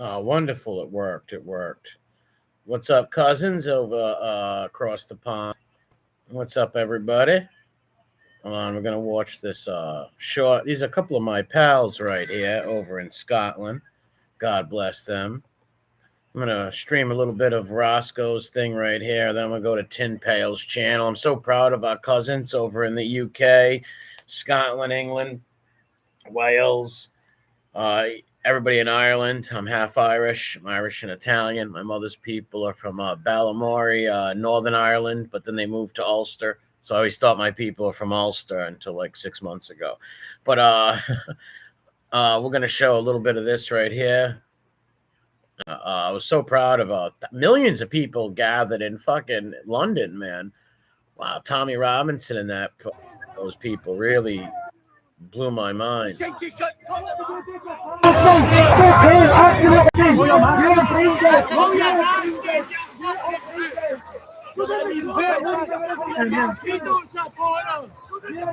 Oh, wonderful. It worked. It worked. What's up, cousins over across the pond? What's up, everybody? Hold on, we're gonna watch this short. These are a couple of my pals right here over in Scotland. God bless them. I'm gonna stream a little bit of Roscoe's thing right here. Then I'm gonna go to Tin Pail's channel. I'm so proud of our cousins over in the UK, Scotland, England, Wales, uh, everybody in Ireland. I'm half Irish. I'm Irish and Italian. My mother's people are from Ballymorey, Northern Ireland, but then they moved to Ulster. So I always thought my people were from Ulster until like 6 months ago. But we're gonna show a little bit of this right here. I was so proud of millions of people gathered in fucking London, man. Wow, Tommy Robinson and those people really blew my mind.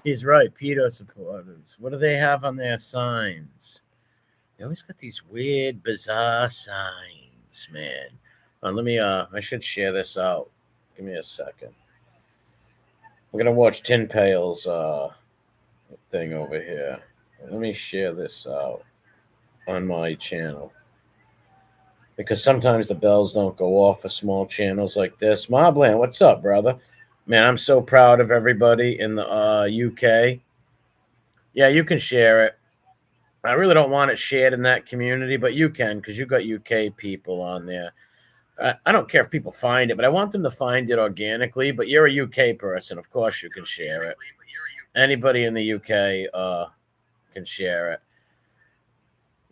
He's right, pedo supporters. What do they have on their signs? They always got these weird, bizarre signs, man. Let me I should share this out. Give me a second. We're gonna watch Tin Pail's thing over here. Let me share this out on my channel. Because sometimes the bells don't go off for small channels like this. Mobland, what's up, brother? Man, I'm so proud of everybody in the UK. Yeah, you can share it. I really don't want it shared in that community, but you can because you got UK people on there. I don't care if people find it, but I want them to find it organically. But you're a UK person, of course you can share it. Anybody in the UK can share it.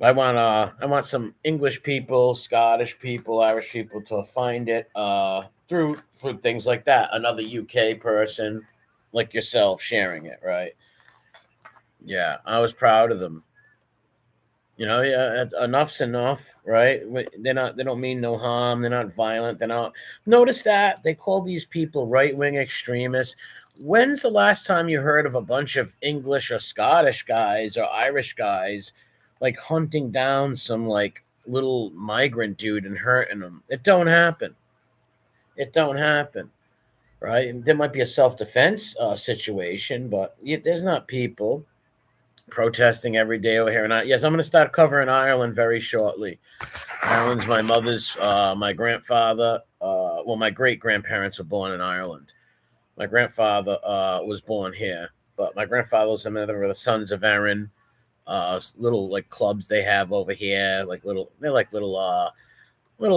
I want some English people, Scottish people, Irish people to find it through things like that. Another UK person like yourself sharing it, right? Yeah, I was proud of them. You know, yeah, enough's enough, right? They don't mean no harm. They're not violent. They're not. Notice that they call these people right-wing extremists. When's the last time you heard of a bunch of English or Scottish guys or Irish guys like hunting down some like little migrant dude and hurting him? It don't happen. It don't happen, right? There might be a self-defense situation, but there's not people protesting every day over here. And yes, I'm going to start covering Ireland very shortly. Ireland's my mother's, my grandfather. Well, my great grandparents were born in Ireland. My grandfather was born here, but my grandfather was a member of the Sons of Erin. Little like clubs they have over here, they're like little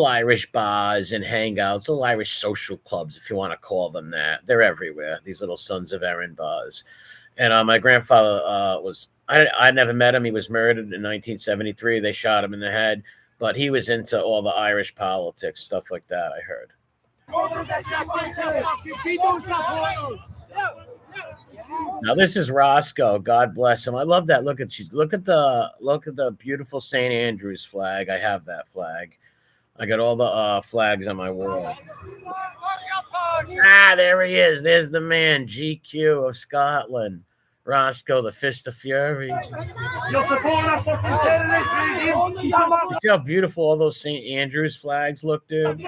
Irish bars and hangouts, little Irish social clubs, if you want to call them that. They're everywhere. These little Sons of Erin bars. And my grandfather I never met him. He was murdered in 1973. They shot him in the head, but he was into all the Irish politics, stuff like that, I heard. Now this is Roscoe. God bless him. I love that. Look at the beautiful St. Andrew's flag. I have that flag. I got all the flags on my wall. There he is. There's the man, GQ of Scotland. Roscoe, the Fist of Fury. See how beautiful all those St. Andrew's flags look, dude? Look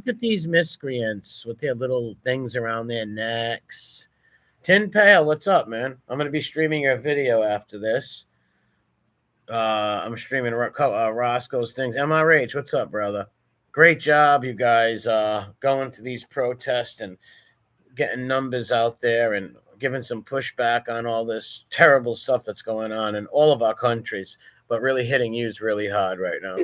at these miscreants with their little things around their necks. Tin Pail, what's up, man? I'm going to be streaming your video after this. I'm streaming Roscoe's things. MRH, what's up, brother? Great job, you guys, going to these protests and getting numbers out there and giving some pushback on all this terrible stuff that's going on in all of our countries, but really hitting yous really hard right now.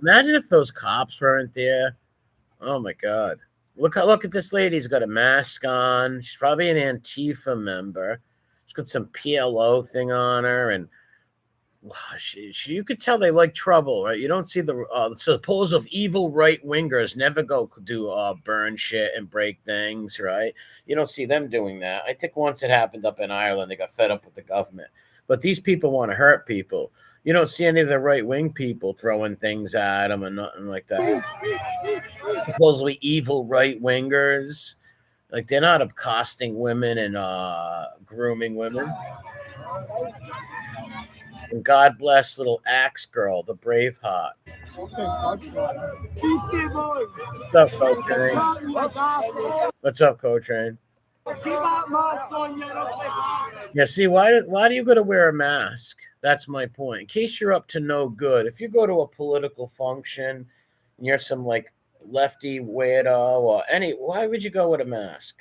Imagine if those cops weren't there. Oh my God. Look at this lady. She's got a mask on. She's probably an Antifa member. She's got some PLO thing on her, and you could tell they like trouble, right? You don't see the supposed evil right wingers never go do burn shit and break things, right? You don't see them doing that. I think once it happened up in Ireland, they got fed up with the government. But these people want to hurt people. You don't see any of the right wing people throwing things at them and nothing like that. Supposedly evil right wingers. Like they're not accosting women and grooming women. And God bless little Axe Girl, the Braveheart. What's up, Coach? What's up, Coach? Yeah, see, why do you go to wear a mask? That's my point. In case you're up to no good, if you go to a political function and you're some like lefty weirdo or why would you go with a mask?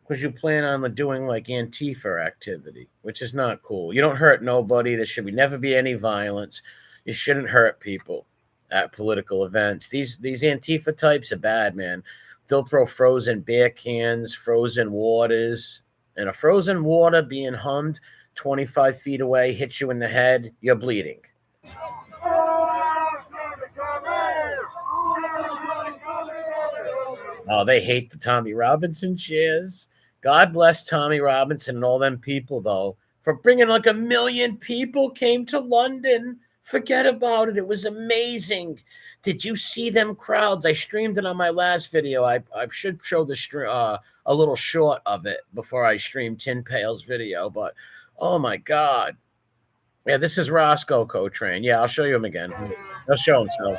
Because you plan on doing like Antifa activity, which is not cool. You don't hurt nobody. There should never be any violence. You shouldn't hurt people at political events. These Antifa types are bad, man. They'll throw frozen beer cans, frozen waters, and a frozen water being hummed 25 feet away hits you in the head, you're bleeding. Oh, they hate the Tommy Robinson cheers. God bless Tommy Robinson and all them people, though, for bringing like 1 million people came to London. Forget about it. It was amazing. Did you see them crowds? I streamed it on my last video. I should show the a little short of it before I stream Tin Pail's video. But, oh, my God. Yeah, this is Roscoe Co-Train. Yeah, I'll show you him again. I'll show himself.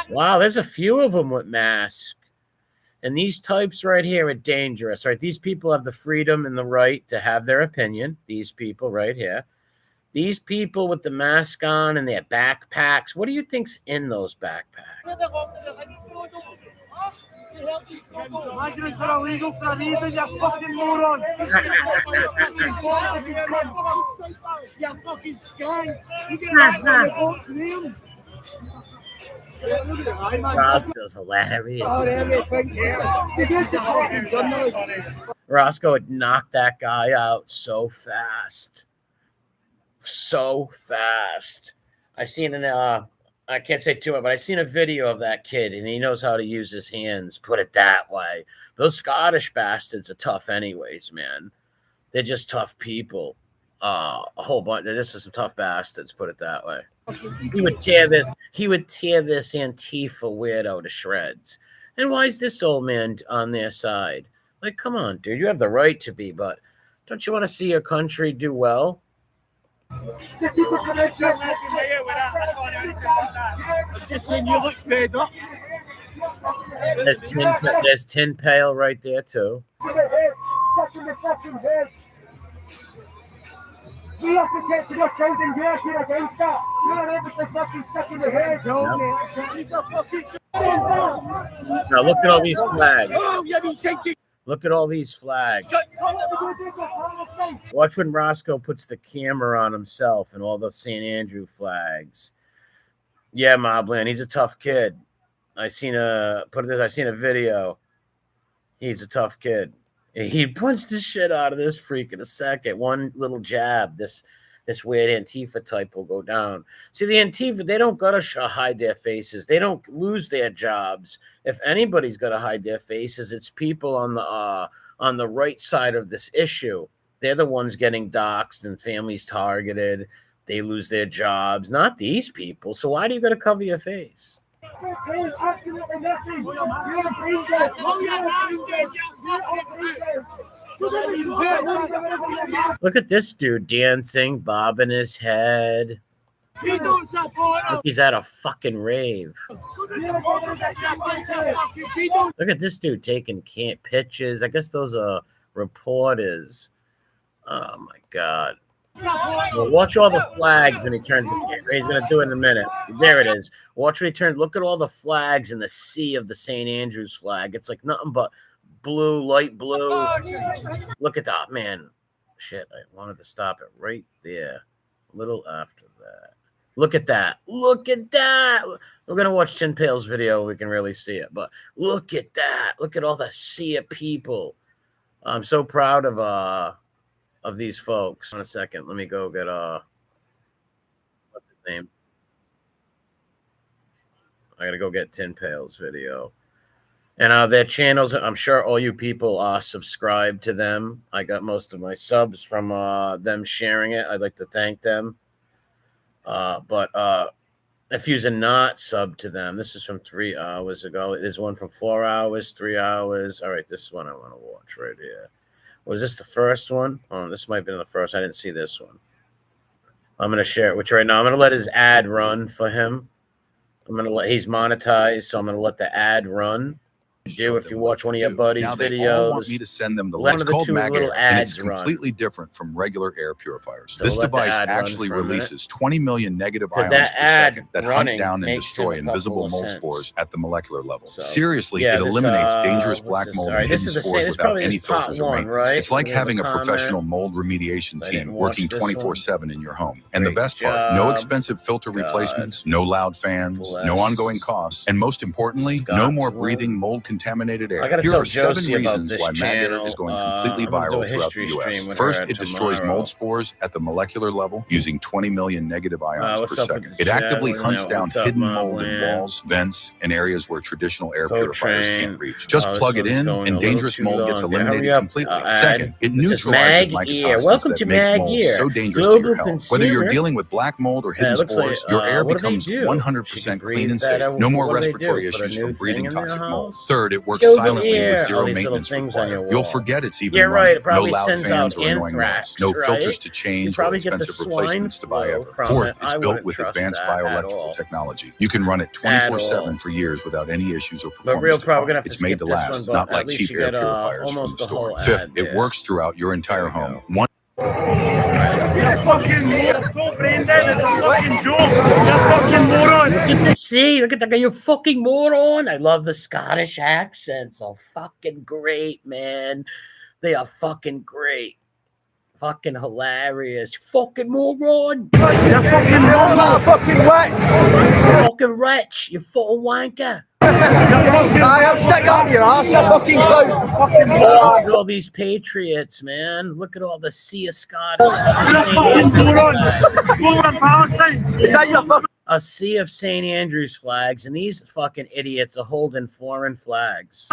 Wow, there's a few of them with masks. And these types right here are dangerous, right? These people have the freedom and the right to have their opinion. These people right here. These people with the mask on and their backpacks. What do you think's in those backpacks? Migrants are illegal for a reason, you fucking moron. You fucking skank. You get back on the boat's name. Roscoe's hilarious. Roscoe had knocked that guy out so fast. So fast. I seen I can't say too much, but I seen a video of that kid and he knows how to use his hands, put it that way. Those Scottish bastards are tough anyways, man. They're just tough people. A whole bunch. This is some tough bastards, put it that way. He would tear this Antifa weirdo to shreds. And why is this old man on their side? Like, come on, dude. You have the right to be, but don't you want to see your country do well? There's Tin Pail right there, too. We have to take to the trade and work here against that. You're able to fucking stick in the head, Joe. Now look at all these flags. Look at all these flags. Watch when Roscoe puts the camera on himself and all the St. Andrew flags. Yeah, Mobland, he's a tough kid. I seen a video. He's a tough kid. He punched the shit out of this freak in a second. One little jab, this weird Antifa type will go down. See, the Antifa, they don't gotta hide their faces. They don't lose their jobs. If anybody's gotta hide their faces, it's people on the right side of this issue. They're the ones getting doxxed and families targeted. They lose their jobs, not these people. So why do you gotta cover your face? Look at this dude dancing, bobbing his head. Look, he's at a fucking rave. Look at this dude taking pictures. I guess those are reporters. Oh my God. Well, watch all the flags when he turns the camera. He's going to do it in a minute. There it is. Watch when he turns. Look at all the flags in the sea of the St. Andrews flag. It's like nothing but blue, light blue. Look at that, man. Shit, I wanted to stop it right there. A little after that. Look at that. Look at that. We're going to watch Tin Pail's video. We can really see it. But look at that. Look at all the sea of people. I'm so proud of these folks. In a second, let me go get what's his name? I gotta go get Tin Pail's video. And their channels, I'm sure all you people are subscribed to them. I got most of my subs from them sharing it. I'd like to thank them. But if you're not sub to them, this is from 3 hours ago. There's one from 4 hours, 3 hours. All right, this one I want to watch right here. Was this the first one? Oh, this might have been the first. I didn't see this one. I'm going to share it with you right now. I'm going to let his ad run for him. He's monetized, so I'm going to let the ad run. If you watch one of your buddies' now videos, they all want me to send them the link. It's called Migrant, and it's completely different from regular air purifiers. So this device actually releases 20 million negative ions per second that hunt down and destroy invisible mold spores at the molecular level. So, seriously, it eliminates dangerous black mold and hidden spores without any filters or maintenance. It's like having a professional mold remediation team working 24/7 in your home. And the best part, no expensive filter replacements, no loud fans, no ongoing costs, and most importantly, no more breathing mold contaminated air. Here are 7 reasons why Migrant is going completely viral throughout the U.S. First, it destroys mold spores at the molecular level using 20 million negative ions per second. It actively hunts down hidden mold in walls, vents, and areas where traditional air purifiers can't reach. Just plug it in, and dangerous mold gets eliminated completely. Second, it neutralizes mycotoxins that make mold so dangerous to your health. Whether you're dealing with black mold or hidden spores, your air becomes 100% clean and safe. No more respiratory issues from breathing toxic mold. Third, it works silently with zero maintenance required. You'll forget it's even running. No loud fans or annoying noise. No filters to change or expensive replacements to buy ever. Fourth, it's built with advanced bioelectrical technology. You can run it 24/7 for years without any issues or performance decline. It's made to last, not like cheap air purifiers from the store. Fifth, it works throughout your entire home. You're fucking so brain dead, it's a fucking joke. You're fucking moron. Look at that guy, you fucking moron. I love the Scottish accents. Oh, fucking great, man. They are fucking great. Fucking hilarious. You fucking moron. You're fucking moron. Fucking wretch. Fucking wretch. You fucking wanker. I'll stick up your ass, you fucking clown. Fucking moron. Look at all these patriots, man. Look at all the sea of Scotland. Is that your fucking... A sea of St. Andrew's flags, and these fucking idiots are holding foreign flags.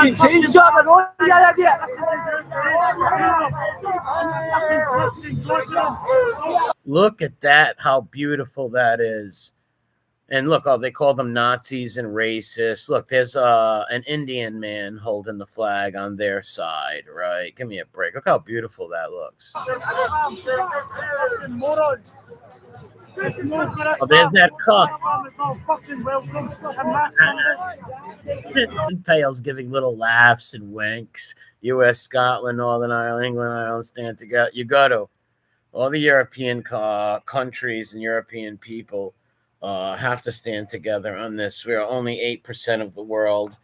Look at that, how beautiful that is. And look, they call them Nazis and racists. Look, there's an Indian man holding the flag on their side, right? Give me a break. Look how beautiful that looks. Oh, there's that cuck. Pale's giving little laughs and winks. U.S., Scotland, Northern Ireland, England, Ireland stand together. You got to. All the European countries and European people have to stand together on this. We are only 8% of the world.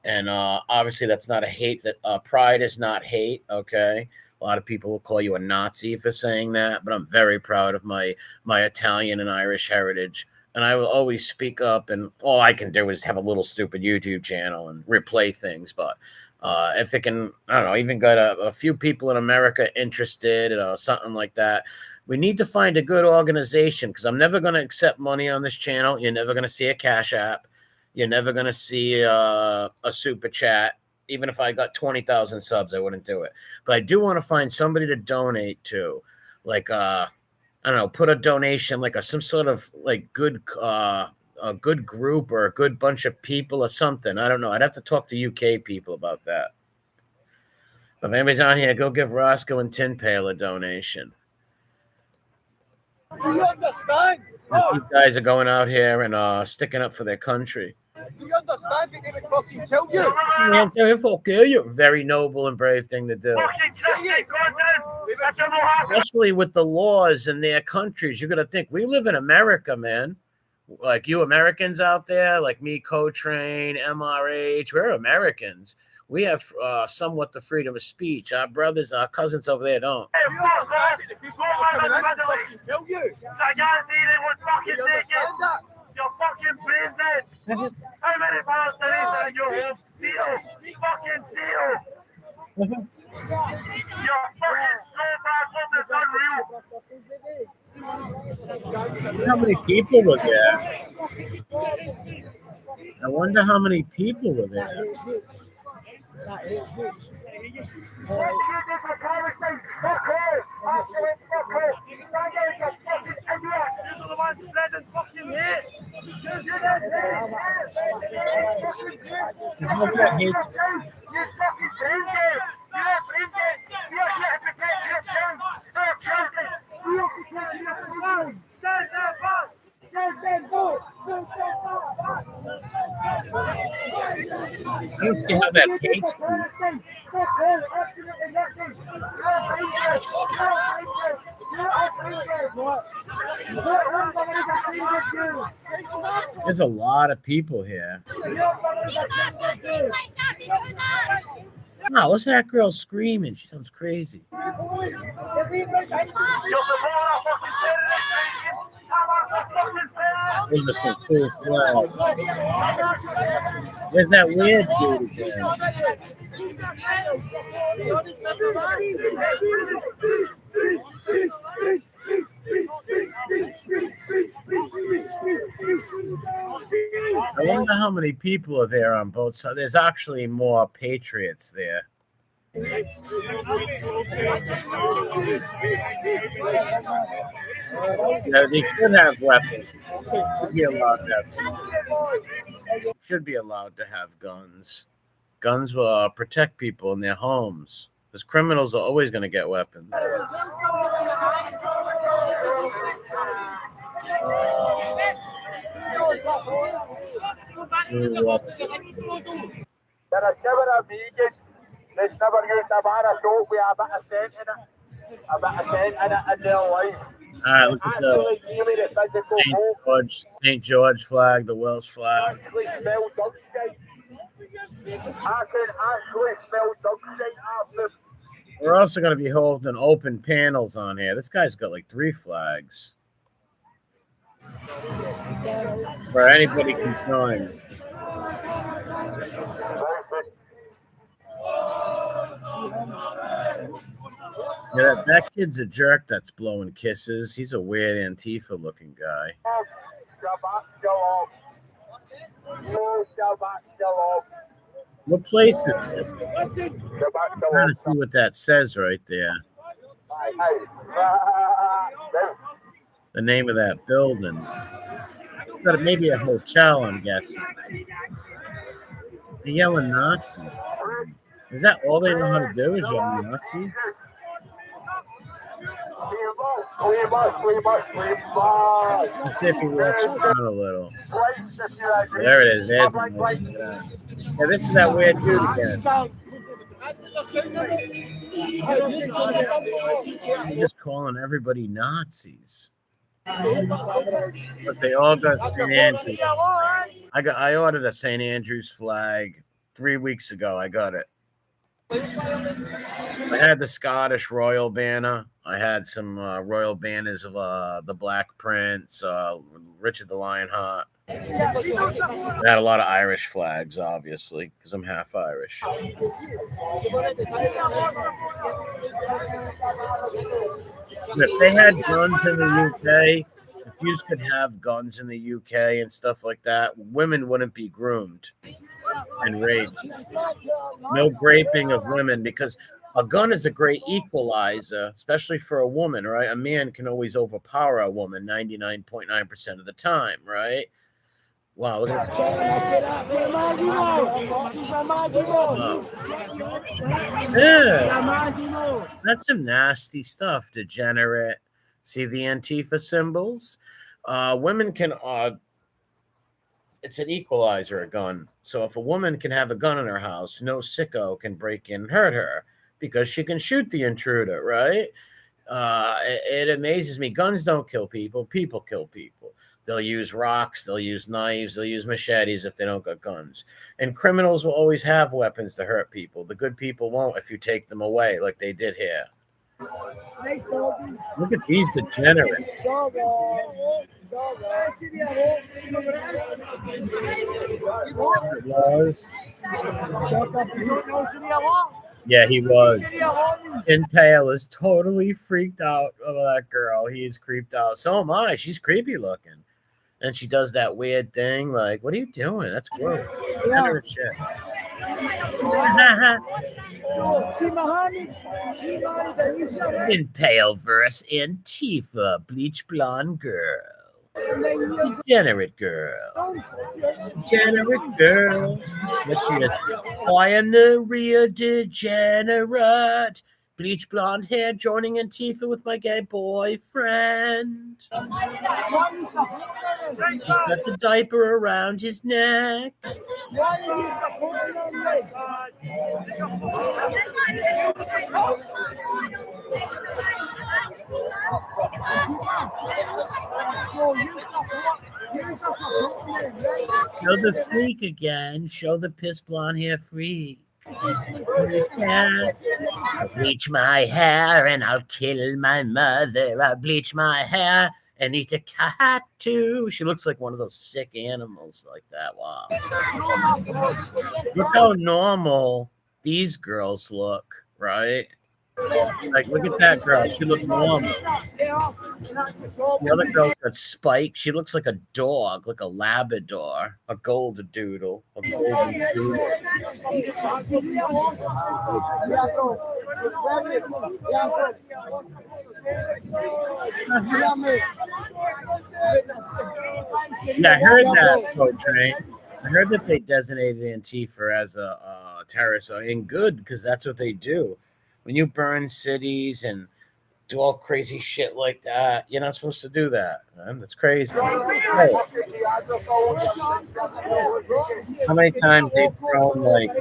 And obviously that's not a hate. That pride is not hate, okay? A lot of people will call you a Nazi for saying that, but I'm very proud of my Italian and Irish heritage. And I will always speak up, and all I can do is have a little stupid YouTube channel and replay things. But if it can, I don't know, even got a few people in America interested or something like that, we need to find a good organization, because I'm never going to accept money on this channel. You're never going to see a Cash App. You're never going to see a super chat. Even if I got 20,000 subs, I wouldn't do it. But I do want to find somebody to donate to, like I don't know, put a donation, like some sort of like good a good group or a good bunch of people or something. I don't know. I'd have to talk to UK people about that. But if anybody's on here, go give Roscoe and Tin Pail a donation. Do you understand? These guys are going out here and sticking up for their country. Do you understand that they would fucking kill you? Yeah, they will kill you. Very noble and brave thing to do. Especially with the laws in their countries. You're going to think, we live in America, man. Like you Americans out there, like me, Co-Train, MRH, we're Americans. We have somewhat the freedom of speech. Our brothers, our cousins over there don't. You're fucking breathing. How many bars there is in your home? Zero. Fucking zero. You're fucking so bad. It's unreal. How many people were there? I wonder how many people were there. I don't see how that's hate speech. There's a lot of people here. Wow, listen to that girl screaming. She sounds crazy. Those are some cool flags. There's that weird dude again. I wonder how many people are there on both sides. There's actually more patriots there. No, they should have weapons. Should be allowed to have guns. Guns will protect people in their homes. Because criminals are always going to get weapons. Alright, look at the St. George flag, the Welsh flag. We're also going to be holding open panels on here. This guy's got like 3 flags. Where anybody can join. Yeah, that kid's a jerk that's blowing kisses. He's a weird Antifa looking guy. What place is this? I'm trying to see what that says right there. The name of that building. But maybe a hotel, I'm guessing. They're yelling Nazi. Is that all they know how to do is yell Nazi? Let's see if he walks around a little. There it is. There's yeah, this is that weird dude again. He's just calling everybody Nazis. But they all got St. Andrews. I ordered a St. Andrews flag 3 weeks ago. I got it. I had the Scottish royal banner. I had some royal banners of the Black Prince, Richard the Lionheart. I had a lot of Irish flags, obviously, because I'm half Irish. If they had guns in the UK, if you could have guns in the UK and stuff like that, women wouldn't be groomed and raped. No graping of women, because a gun is a great equalizer, especially for a woman, right? A man can always overpower a woman 99.9% of the time, right? Wow, look at this. Yeah, that's some nasty stuff, degenerate. See the Antifa symbols? Women can, it's an equalizer, a gun. So if a woman can have a gun in her house, no sicko can break in and hurt her because she can shoot the intruder, right? It amazes me. Guns don't kill people. People kill people. They'll use rocks. They'll use knives. They'll use machetes if they don't got guns. And criminals will always have weapons to hurt people. The good people won't if you take them away like they did here. Look at these degenerates. Yeah, he was. Tin Pail is totally freaked out over that girl. He's creeped out. So am I. She's creepy looking. And she does that weird thing. Like, what are you doing? That's gross. Shit. In Pale verse Antifa, bleach blonde girl. Degenerate girl. Degenerate girl. What she is? I am the real degenerate. Bleach blonde hair joining Antifa with my gay boyfriend. He's got a diaper around his neck. Show the freak again. Show the piss blonde hair freak. I'll bleach my hair and I'll kill my mother. I'll bleach my hair and eat a cat too. She looks like one of those sick animals like that. Wow. Look how normal these girls look, right? Like, look at that girl. She looks normal. The other girl's got spikes. She looks like a dog, like a Labrador, a goldadoodle, a golden doodle. Yeah, I heard that, Coach Ray. I heard that they designated Antifa as a terrorist, and good, because that's what they do. When you burn cities and do all crazy shit like that, you're not supposed to do that, man. That's crazy. Hey. How many times they've thrown like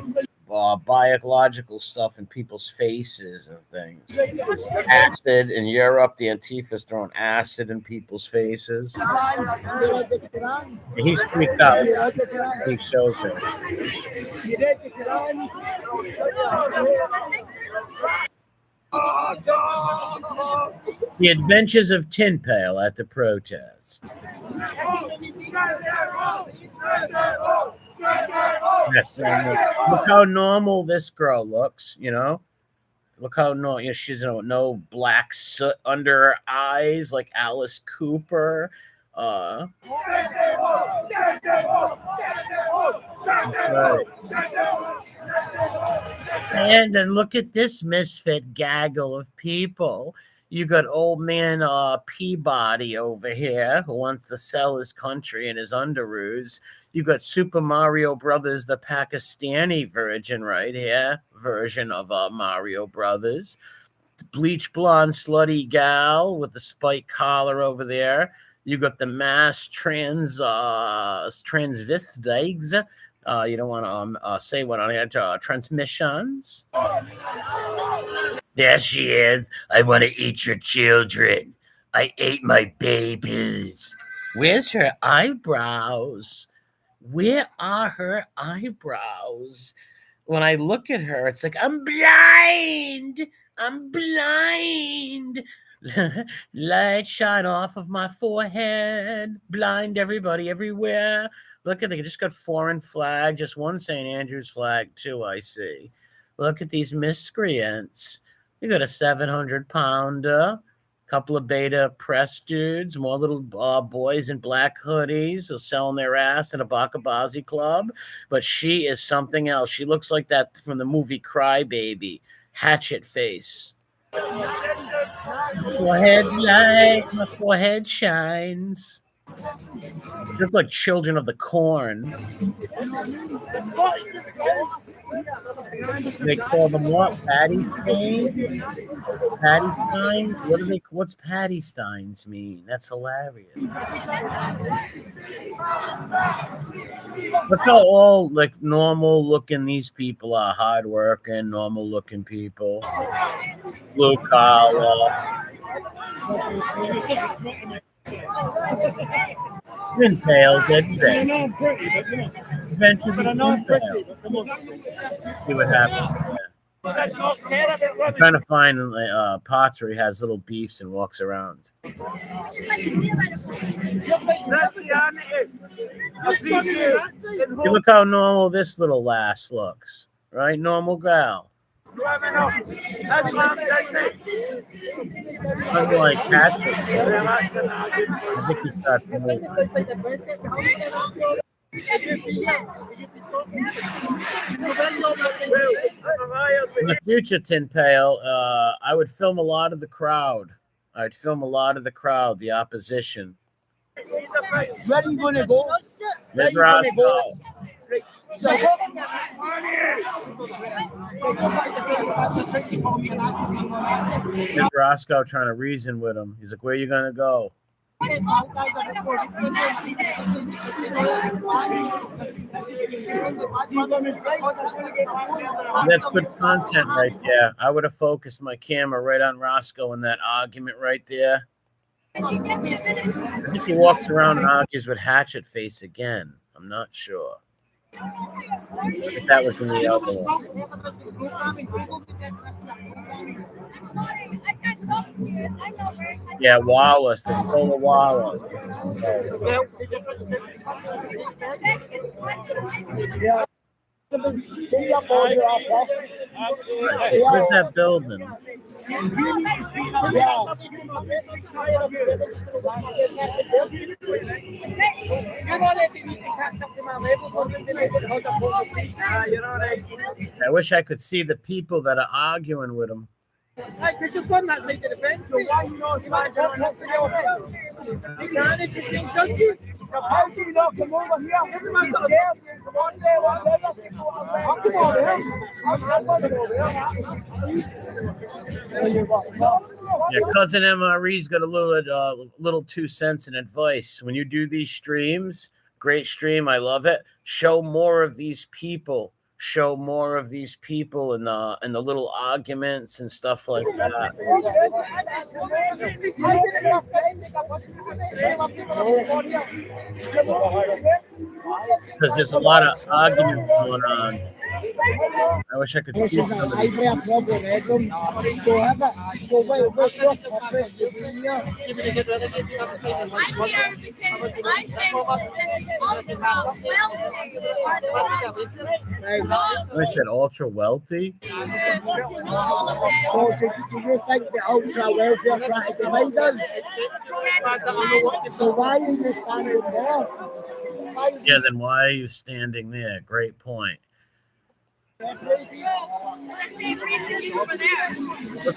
biological stuff in people's faces and things? Acid in Europe, the Antifa's throwing acid in people's faces. He's freaked out. He shows it. The Adventures of Tin Pail at the protest. Yes, look how normal this girl looks, you know? Look how normal, you know, she's no black soot under her eyes like Alice Cooper. Right. And then look at this misfit gaggle of people. You got old man Peabody over here who wants to sell his country in his underoos. You got Super Mario Brothers, the Pakistani version of Mario Brothers. The bleach blonde slutty gal with the spike collar over there. You got the mass transvestites. You don't want to say what on it. Transmissions. There she is. I want to eat your children. I ate my babies. Where's her eyebrows? Where are her eyebrows? When I look at her, it's like, I'm blind. I'm blind. Light shine off of my forehead. Blind everybody everywhere. Look at, they just got foreign flag. Just one St. Andrew's flag, too, I see. Look at these miscreants. You got a 700-pounder. Couple of beta press dudes, more little boys in black hoodies who are selling their ass in a Bakabazi club. But she is something else. She looks like that from the movie Crybaby. Hatchet face. Forehead light, my forehead shines. You look like Children of the Corn. They call them what? Patty Steins? Patty Steins? What's Patty Steins mean? That's hilarious. Look how all like normal looking these people are, hardworking, normal looking people. Blue collar. Tin Pails, Adventures of Tin Pail. See what happens. I'm trying to find parts where he has little beefs and walks around. You look how normal this little lass looks, right? Normal gal. Unlike Patrick, I think he starts moving. In the future, Tin Pail, I would film a lot of the crowd. I'd film a lot of the crowd, the opposition. Where are you going to go? There's Roscoe. There's Roscoe trying to reason with him. He's like, where are you going to go? That's good content right there. I would have focused my camera right on Roscoe in that argument right there. I think he walks around and argues with Hatchet Face again. I'm not sure. If that was in the other one. Yeah, Wallace. There's Cola Wallace. Yeah. Where's that building? I wish I could see the people that are arguing with him. They just on that side of the fence, so why you know if I don't have to go? You can't if you think junkie. How do you not come over here? Everyone's scared. One day, whatever. I'll come over here. Yeah, Cousin MRE's got a little 2 cents in advice. When you do these streams, great stream, I love it. Show more of these people. Show more of these people in the little arguments and stuff like that. Because there's a lot of arguments going on. I wish I could see some of these. I said ultra wealthy. So do you think the ultra wealthy are trying to divide us? So why are you standing there? Yeah, then why are you standing there? Great point. Put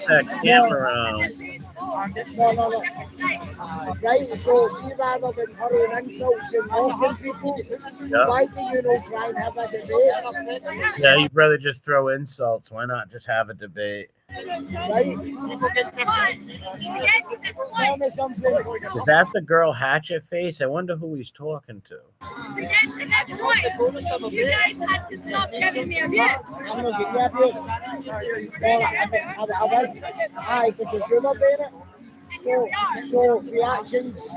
that camera on. No. Right, so see, rather than hurling insults and mocking people, why do you not try and have a debate? Yeah, you'd rather just throw insults. Why not just have a debate? Right? Tell me something. Is that the girl Hatchet Face? I wonder who he's talking to. That's right. You guys had to stop giving me abuse. I'm not giving you abuse. I because you're not doing it. So reaction beats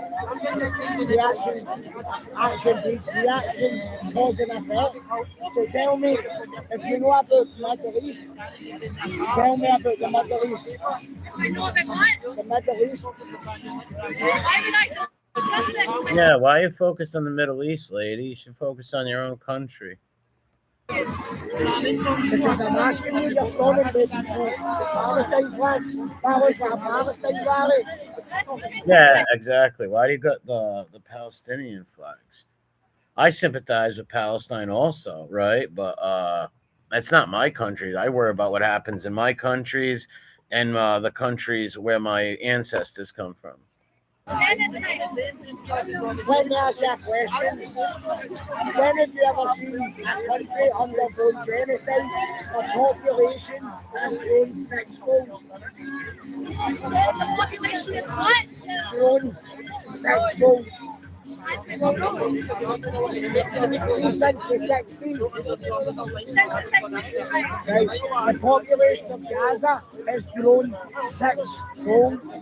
reaction, cause and effect. So tell me, if you know about the Middle East, tell me about the Middle East. I know about what? The Middle East. Why would I know? Yeah, why are you focused on the Middle East, lady? You should focus on your own country. Because I'm asking you, you're storming the Palestine flags. That was for a Palestine rally. Yeah, exactly. Why do you got the Palestinian flags? I sympathize with Palestine also, right? But that's not my country. I worry about what happens in my countries and the countries where my ancestors come from. Let me ask you a question. When have you ever seen a country undergoing genocide? The population has grown sixfold. The population is what? Grown sixfold. See, since the 60s, right, the population of Gaza has grown sixfold. No,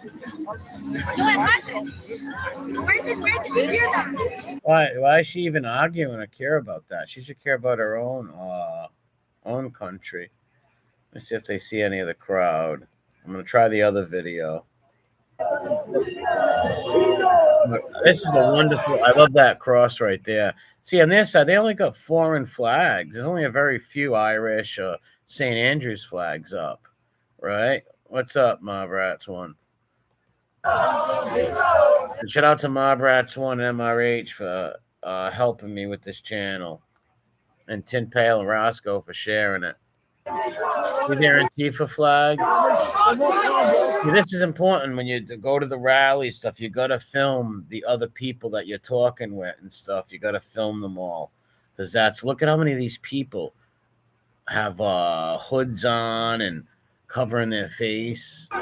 it hasn't. Where did you hear that? Why is she even arguing or care about that? She should care about her own country. Let's see if they see any of the crowd. I'm gonna try the other video. This is a wonderful. I love that cross right there. See, on their side, they only got foreign flags. There's only a very few Irish or St. Andrew's flags up, right? What's up, Mob Rats 1? Shout out to Mob Rats 1 and MRH for helping me with this channel, and Tin Pail and Roscoe for sharing it. See their Antifa flags? See, this is important when you go to the rally stuff. You got to film the other people that you're talking with and stuff. You got to film them all, because look at how many of these people have hoods on and covering their face. He's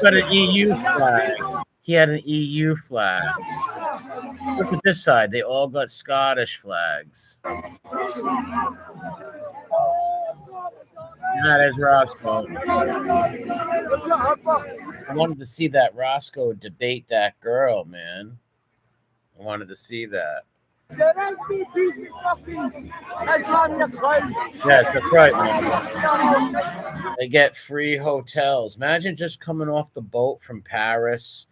got an EU flag. He had an EU flag. Look at this side. They all got Scottish flags. That is Roscoe. I wanted to see that Roscoe debate that girl, man. I wanted to see that. Yes, that's right, man. They get free hotels. Imagine just coming off the boat from Paris.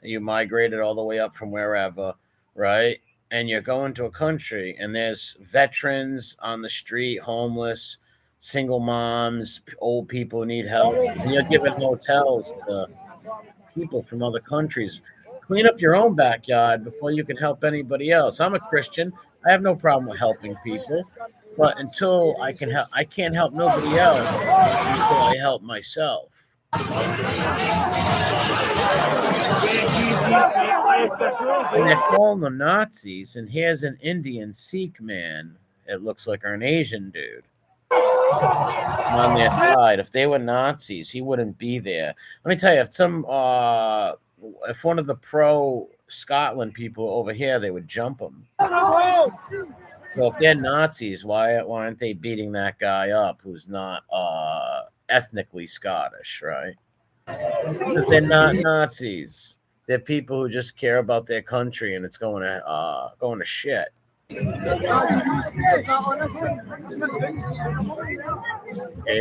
You migrated all the way up from wherever, right? And you're going to a country, and there's veterans on the street, homeless, single moms, old people need help. And you're giving hotels to people from other countries. Clean up your own backyard before you can help anybody else. I'm a Christian. I have no problem with helping people. But until I can help, I can't help nobody else until I help myself. And they're calling them Nazis. And here's an Indian Sikh man. It looks like an Asian dude on their side. If they were Nazis, he wouldn't be there. Let me tell you, if one of the pro Scotland people over here, they would jump him. So if they're Nazis, why aren't they beating that guy up who's not ethnically Scottish, right? Because they're not Nazis. They're people who just care about their country, and it's going to shit. Okay,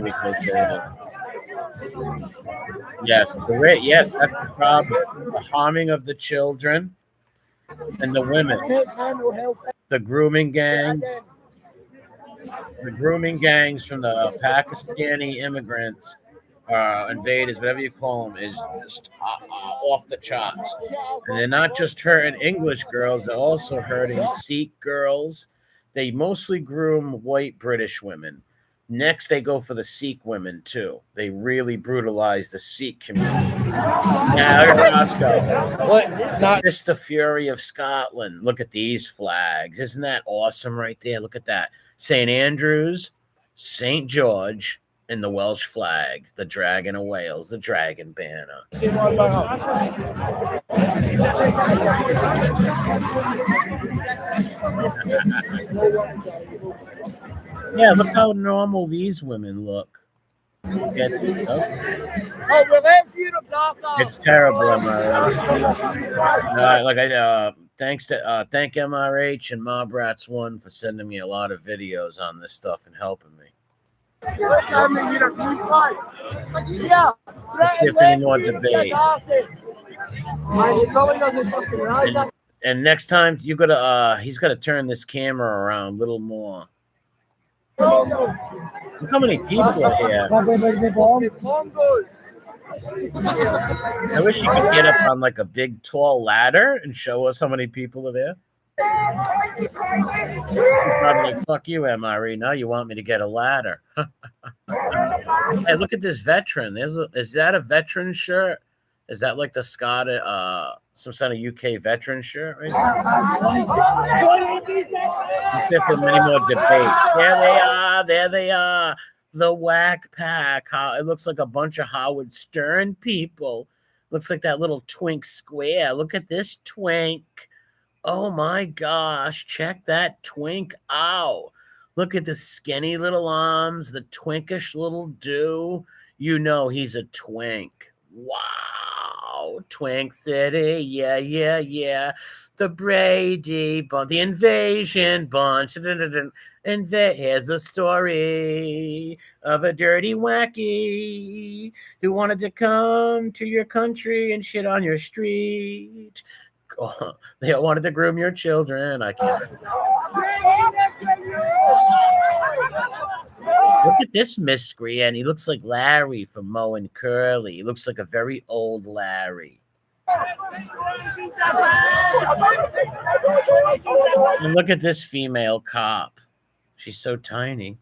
because yes, that's the problem. The harming of the children and the women. The grooming gangs. The grooming gangs from the Pakistani immigrants, invaders, whatever you call them, is just off the charts. And they're not just hurting English girls, they're also hurting Sikh girls. They mostly groom white British women. Next, they go for the Sikh women, too. They really brutalize the Sikh community. Now, look at Roscoe. What? Not just the fury of Scotland. Look at these flags. Isn't that awesome right there? Look at that. St. Andrews, St. George, and the Welsh flag, the Dragon of Wales, the Dragon banner. Yeah, look how normal these women look. It's terrible, MRH. Thank MRH and Mob Rats 1 for sending me a lot of videos on this stuff and helping me. If any more debate. And next time he's gotta turn this camera around a little more. Look how many people are here. I wish you could get up on like a big tall ladder and show us how many people are there. He's probably like, fuck you, MRE. Now you want me to get a ladder. Hey, look at this veteran. Is that a veteran shirt? Is that like the Scottish, some kind of UK veteran shirt right there? Let's see if there's many more debates. There they are. The Whack Pack. It looks like a bunch of Howard Stern people. Looks like that little twink square. Look at this twink. Oh my gosh. Check that twink out. Look at the skinny little arms, the twinkish little do. You know he's a twink. Wow. Twink City. Yeah. The Brady Bunch. The Invasion Bunch. And here's the story of a dirty wacky who wanted to come to your country and shit on your street. Oh, they wanted to groom your children. I can't. Look at this miscreant. He looks like Larry from Moe and Curly. He looks like a very old Larry. And look at this female cop. She's so tiny.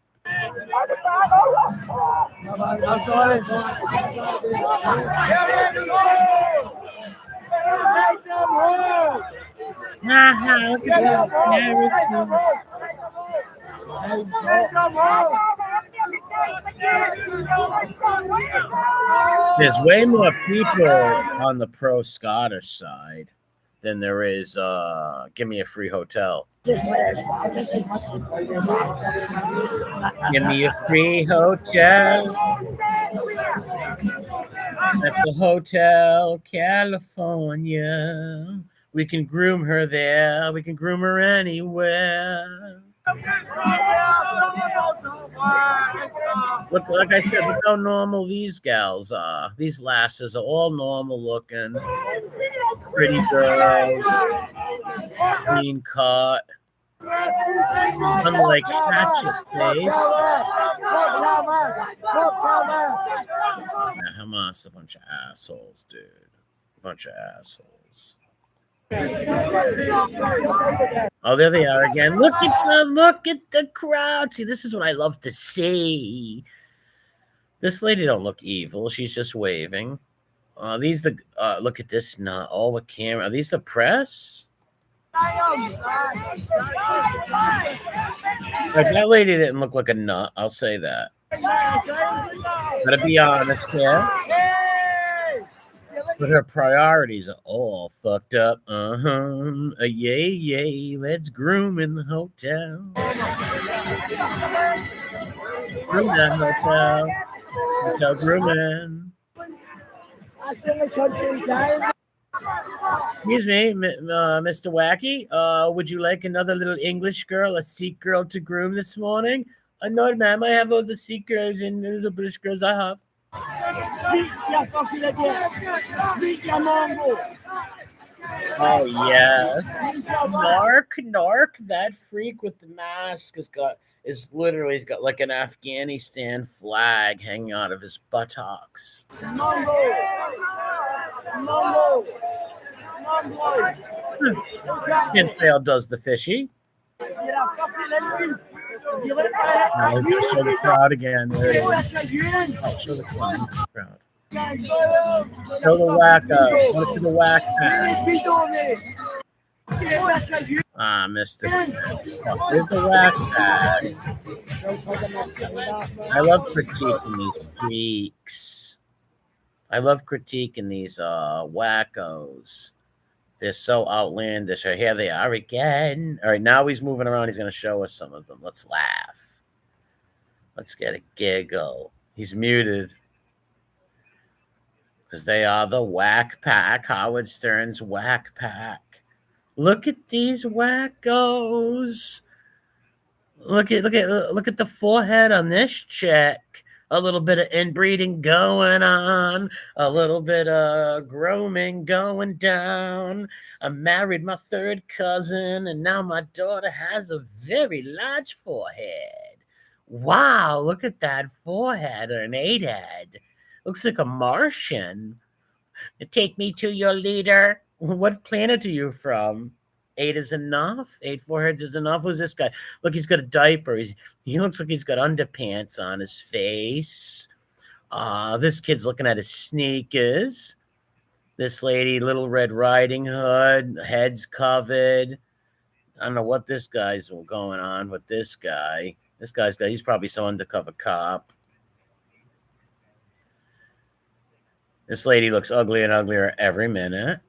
There's way more people on the pro Scottish side than there is give me a free hotel. Give me a free hotel at the Hotel California. We can groom her there. We can groom her anywhere. Look, like I said, look how normal these gals are. These lasses are all normal looking. Pretty girls. Clean cut. Unlike Hatchet Face. Hamas, a bunch of assholes, dude. A bunch of assholes. Oh, there they are again. Look at them. Look at the crowd. See, this is what I love to see. This lady don't look evil. She's just waving. These the look at this nut. All the camera. Are these the press? Like, that lady didn't look like a nut. I'll say that. Gotta be honest here. But her priorities are all fucked up. Yay, yay. Let's groom in the hotel. Groom that hotel. Hotel grooming. Excuse me, Mr. Wacky. Would you like another little English girl, a Sikh girl to groom this morning? No, ma'am. I have all the Sikh girls and the British girls I have. Oh yes, Nark, that freak with the mask he's got like an Afghanistan flag hanging out of his buttocks. Kinfail does the fishy. Let's show the crowd again. There it is. Oh, show the crowd. Show the wacko. Want to see the whack pack? Missed it. Oh, here's the whack pack. I love critiquing these freaks. I love critiquing these wackos. They're so outlandish. Here they are again. All right, now he's moving around. He's going to show us some of them. Let's laugh. Let's get a giggle. He's muted. Because they are the whack pack. Howard Stern's whack pack. Look at these wackos. Look at the forehead on this chick. A little bit of inbreeding going on. A little bit of grooming going down. I married my third cousin, and now my daughter has a very large forehead. Wow, look at that forehead, or an 8-head. Looks like a Martian. Take me to your leader. What planet are you from? 8 is enough. 8 foreheads is enough. Who's this guy? Look, he's got a diaper. He looks like he's got underpants on his face. This kid's looking at his sneakers. This lady, Little Red Riding Hood, head's covered. I don't know what this guy's going on with this guy. He's probably some undercover cop. This lady looks uglier and uglier every minute.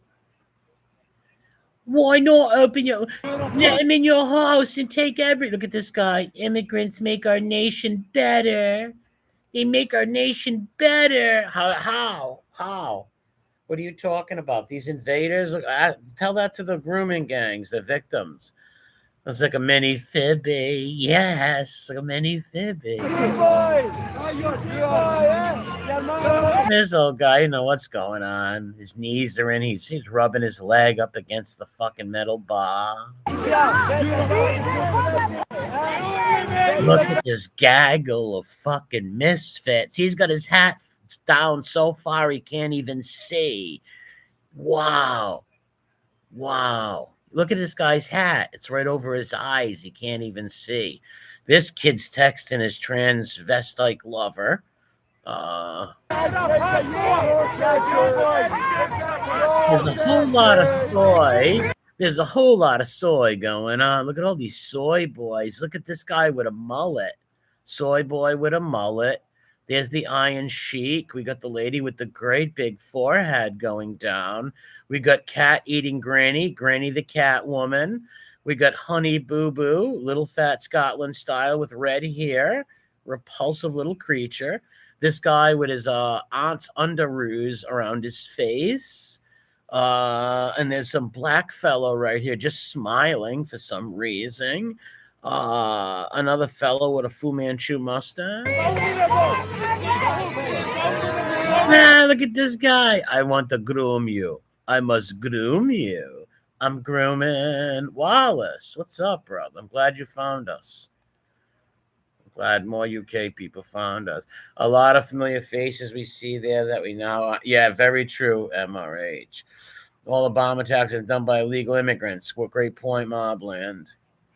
Why not open let him in your house and take everything? Look at this guy. Immigrants make our nation better. They make our nation better. How? What are you talking about? These invaders? Tell that to the grooming gangs, the victims. It's like a mini Fibby. Yes, like a mini Fibby. This old guy, you know what's going on. His knees are in. He's rubbing his leg up against the fucking metal bar. Look at this gaggle of fucking misfits. He's got his hat down so far he can't even see. Wow. Wow. Look at this guy's hat. It's right over his eyes. He can't even see. This kid's texting his transvestite lover. There's a whole lot of soy. There's a whole lot of soy going on. Look at all these soy boys. Look at this guy with a mullet. Soy boy with a mullet. There's the Iron Sheik. We got the lady with the great big forehead going down. We got cat eating Granny, Granny the cat woman. We got Honey Boo Boo, little fat Scotland style with red hair, repulsive little creature. This guy with his aunt's underoos around his face. And there's some black fellow right here just smiling for some reason. Another fellow with a Fu Manchu mustache. Man, look at this guy. I want to groom you. I must groom you. I'm grooming Wallace. What's up, brother? I'm glad you found us. I'm glad more UK people found us. A lot of familiar faces we see there that we now... Yeah, very true, MRH. All the bomb attacks are done by illegal immigrants. What great point, Mobland.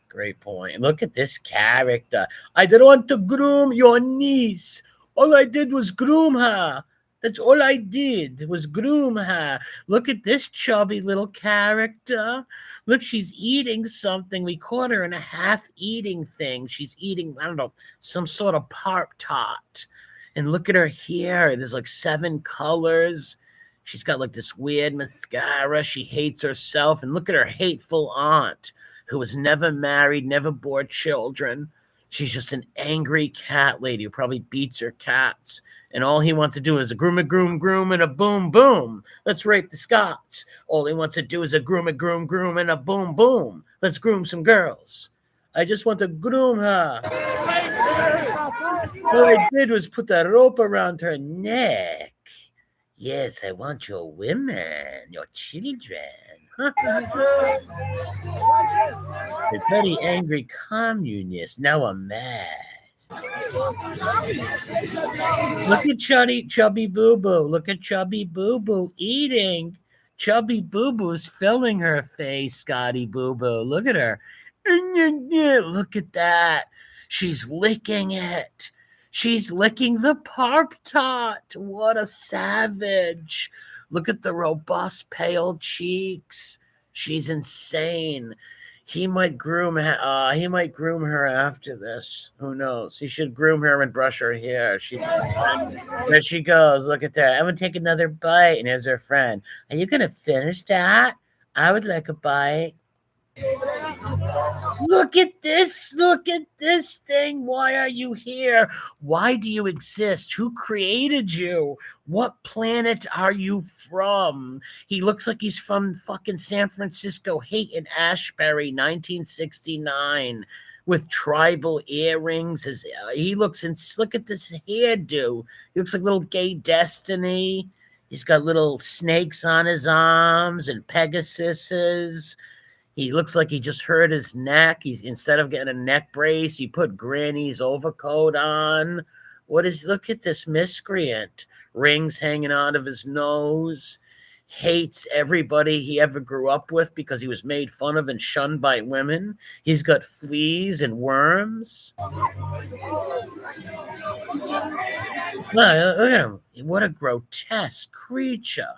Great point. Look at this character. I didn't want to groom your niece. All I did was groom her. That's all I did was groom her. Look at this chubby little character. Look, she's eating something. We caught her in a half-eating thing. She's eating, I don't know, some sort of Pop-Tart. And look at her hair. There's like 7 colors. She's got like this weird mascara. She hates herself. And look at her hateful aunt, who was never married, never bore children. She's just an angry cat lady who probably beats her cats. And all he wants to do is a groom, and a boom, boom. Let's rape the Scots. All he wants to do is a groom, and a boom, boom. Let's groom some girls. I just want to groom her. All I did was put the rope around her neck. Yes, I want your women, your children. A very angry communist. Now I'm mad. Look at Chubby Boo Boo. Look at Chubby Boo Boo eating. Chubby Boo Boo's filling her face, Scotty Boo Boo. Look at her. Look at that. She's licking it. She's licking the Pop-Tart. What a savage. Look at the robust, pale cheeks. She's insane. He might groom her. He might groom her after this. Who knows? He should groom her and brush her hair. There she goes. Look at that. I'm gonna take another bite. And here's her friend. Are you gonna finish that? I would like a bite. Look at this. Look at this thing. Why are you here? Why do you exist? Who created you? What planet are you from? He looks like he's from fucking San Francisco, Haight Ashbury, 1969, with tribal earrings. He looks in. Look at this hairdo. He looks like little gay Destiny. He's got little snakes on his arms and Pegasuses. He looks like he just hurt his neck. Instead of getting a neck brace, he put Granny's overcoat on. Look at this miscreant. Rings hanging out of his nose. Hates everybody he ever grew up with because he was made fun of and shunned by women. He's got fleas and worms. Look at him. What a grotesque creature.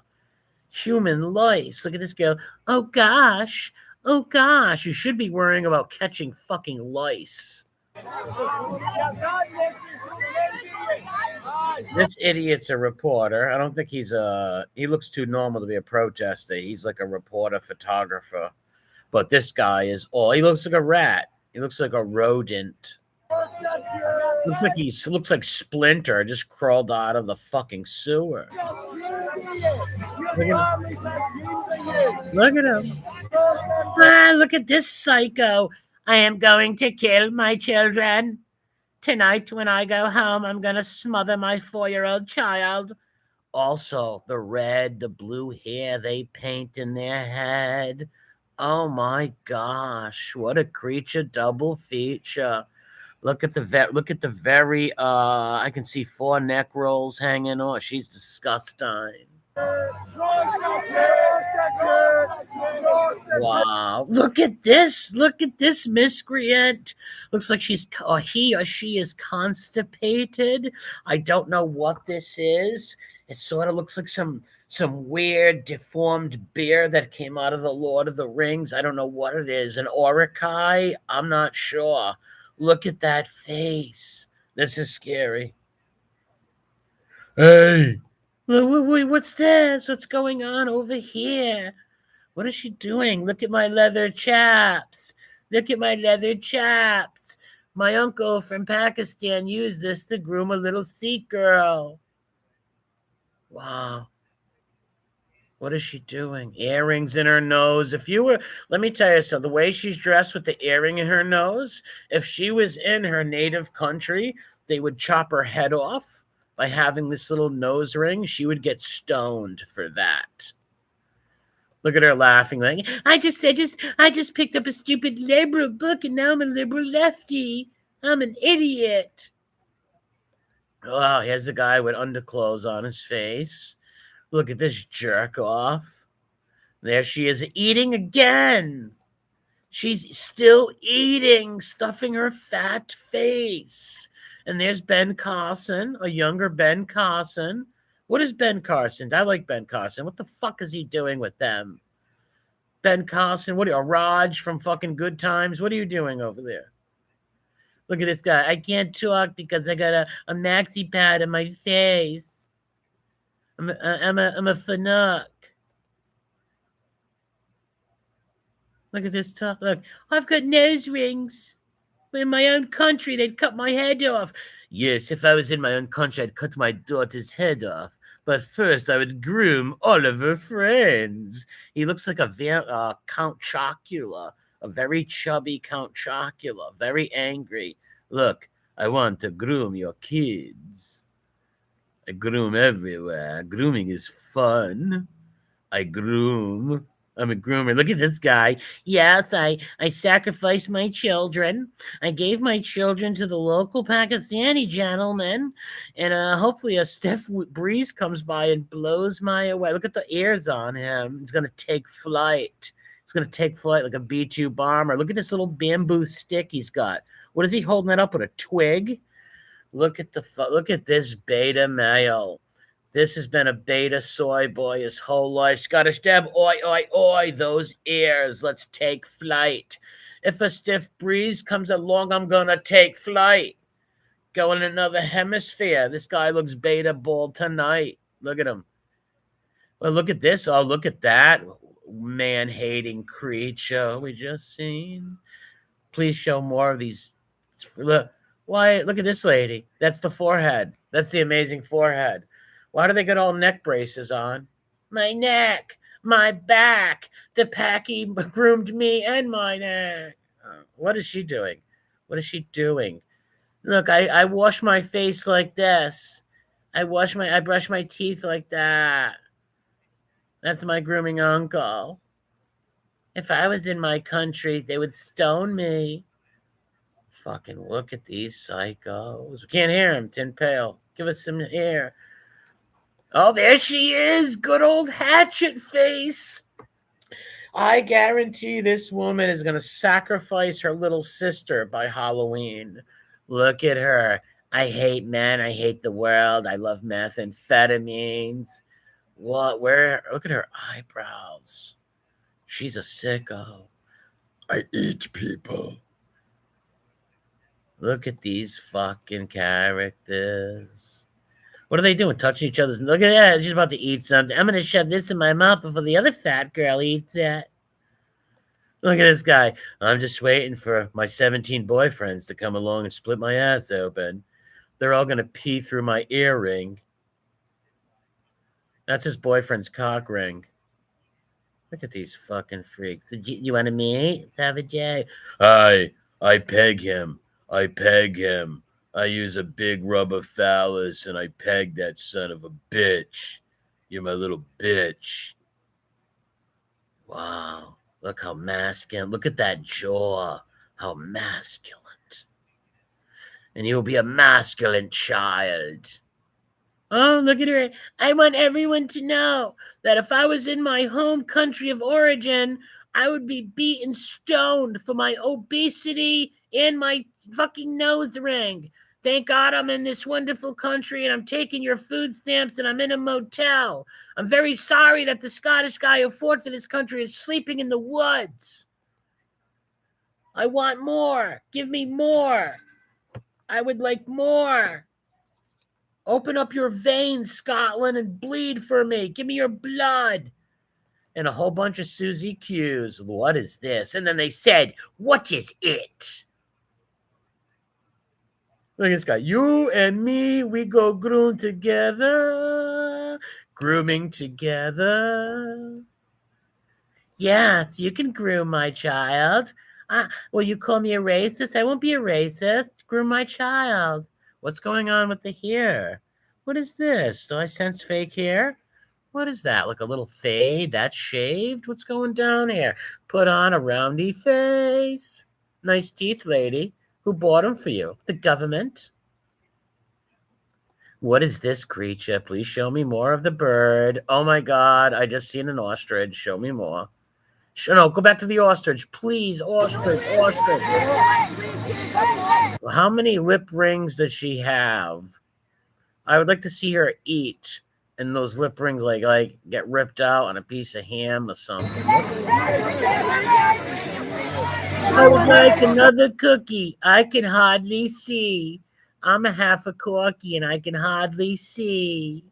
Human lice. Look at this girl. Oh, gosh. Oh, gosh, you should be worrying about catching fucking lice. This idiot's a reporter. I don't think he looks too normal to be a protester. He's like a reporter, photographer. But this guy he looks like a rat. He looks like a rodent. Looks like Splinter just crawled out of the fucking sewer. Look at him. Look at this psycho. I am going to kill my children. Tonight when I go home, I'm going to smother my 4-year-old child. Also, the blue hair they paint in their head. Oh my gosh, what a creature double feature. Look at the very I can see 4 neck rolls hanging on. She's disgusting. Wow. Look at this. Look at this miscreant. Looks like he or she is constipated. I don't know what this is. It sort of looks like some weird deformed bear that came out of the Lord of the Rings. I don't know what it is. An Orakai? I'm not sure. Look at that face. This is scary. Hey. What's this? What's going on over here? What is she doing? Look at my leather chaps. Look at my leather chaps. My uncle from Pakistan used this to groom a little Sikh girl. Wow. What is she doing? Earrings in her nose. Let me tell you something, the way she's dressed with the earring in her nose, if she was in her native country, they would chop her head off by having this little nose ring. She would get stoned for that. Look at her laughing like, I just picked up a stupid liberal book and now I'm a liberal lefty. I'm an idiot. Oh, here's a guy with underclothes on his face. Look at this jerk off. There she is eating again. She's still eating, stuffing her fat face. And there's Ben Carson, a younger Ben Carson. What is Ben Carson? I like Ben Carson. What the fuck is he doing with them? Ben Carson, what are you, a Raj from fucking Good Times? What are you doing over there? Look at this guy. I can't talk because I got a maxi pad on my face. I'm a fanook. Look at this top. Look, I've got nose rings. In my own country, they'd cut my head off. Yes, if I was in my own country, I'd cut my daughter's head off. But first, I would groom all of her friends. He looks like a Count Chocula, a very chubby Count Chocula, very angry. Look, I want to groom your kids. I groom everywhere. Grooming is fun. I groom. I'm a groomer. Look at this guy. Yes, I sacrificed my children. I gave my children to the local Pakistani gentleman. And hopefully a stiff breeze comes by and blows my away. Look at the ears on him. He's going to take flight. He's going to take flight like a B-2 bomber. Look at this little bamboo stick he's got. What is he holding that up with, a twig? Look at this beta male. This has been a beta soy boy his whole life. Scottish Deb, oi, oi, oi, those ears. Let's take flight. If a stiff breeze comes along, I'm going to take flight. Go in another hemisphere. This guy looks beta bald tonight. Look at him. Well, look at this. Oh, look at that man-hating creature we just seen. Please show more of these. Look. Why, look at this lady. That's the forehead. That's the amazing forehead. Why do they get all neck braces on? My neck, my back. The packy groomed me and my neck. What is she doing? What is she doing? Look, I wash my face like this. I brush my teeth like that. That's my grooming uncle. If I was in my country, they would stone me. Fucking look at these psychos. We can't hear him. Tin Pail. Give us some air. Oh, there she is. Good old hatchet face. I guarantee this woman is going to sacrifice her little sister by Halloween. Look at her. I hate men. I hate the world. I love methamphetamines. What? Where? Look at her eyebrows. She's a sicko. I eat people. Look at these fucking characters. What are they doing? Touching each other's. Look at that. She's about to eat something. I'm going to shove this in my mouth before the other fat girl eats it. Look at this guy. I'm just waiting for my 17 boyfriends to come along and split my ass open. They're all going to pee through my earring. That's his boyfriend's cock ring. Look at these fucking freaks. You want to meet? Let's have a J. I peg him. I peg him. I use a big rubber phallus and I peg that son of a bitch. You're my little bitch. Wow. Look how masculine. Look at that jaw. How masculine. And you'll be a masculine child. Oh, look at her. I want everyone to know that if I was in my home country of origin, I would be beaten stoned for my obesity and my fucking nose ring. Thank God I'm in this wonderful country and I'm taking your food stamps and I'm in a motel. I'm very sorry that the Scottish guy who fought for this country is sleeping in the woods. I want more. Give me more. I would like more. Open up your veins, Scotland, and bleed for me. Give me your blood. And a whole bunch of Susie Q's. What is this? And then they said, what is it? Look at this guy. You and me, we go groom together. Grooming together. Yes, you can groom my child. Will you call me a racist? I won't be a racist. Groom my child. What's going on with the hair? What is this? Do I sense fake hair? What is that? Like a little fade? That's shaved? What's going down here? Put on a roundy face. Nice teeth, lady. Who bought them for you? The government? What is this creature? Please show me more of the bird. Oh my God, I just seen an ostrich. Show me more. No, go back to the ostrich. Please, ostrich. How many lip rings does she have? I would like to see her eat. And those lip rings like get ripped out on a piece of ham or something. I would like another cookie. I can hardly see. I'm a half a corky and I can hardly see.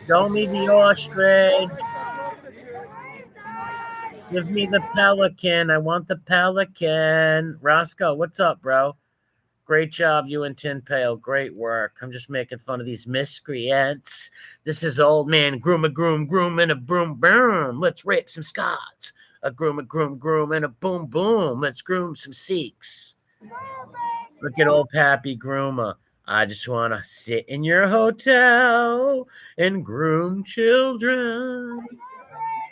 Show me the ostrich. Give me the pelican. I want the pelican. Roscoe, what's up, bro? Great job, you and Tin Pail. Great work. I'm just making fun of these miscreants. This is old man groom, and a broom, boom. Let's rape some Scots. A groom, and a boom, boom. Let's groom some Sikhs. Look at old Pappy Groomer. I just want to sit in your hotel and groom children.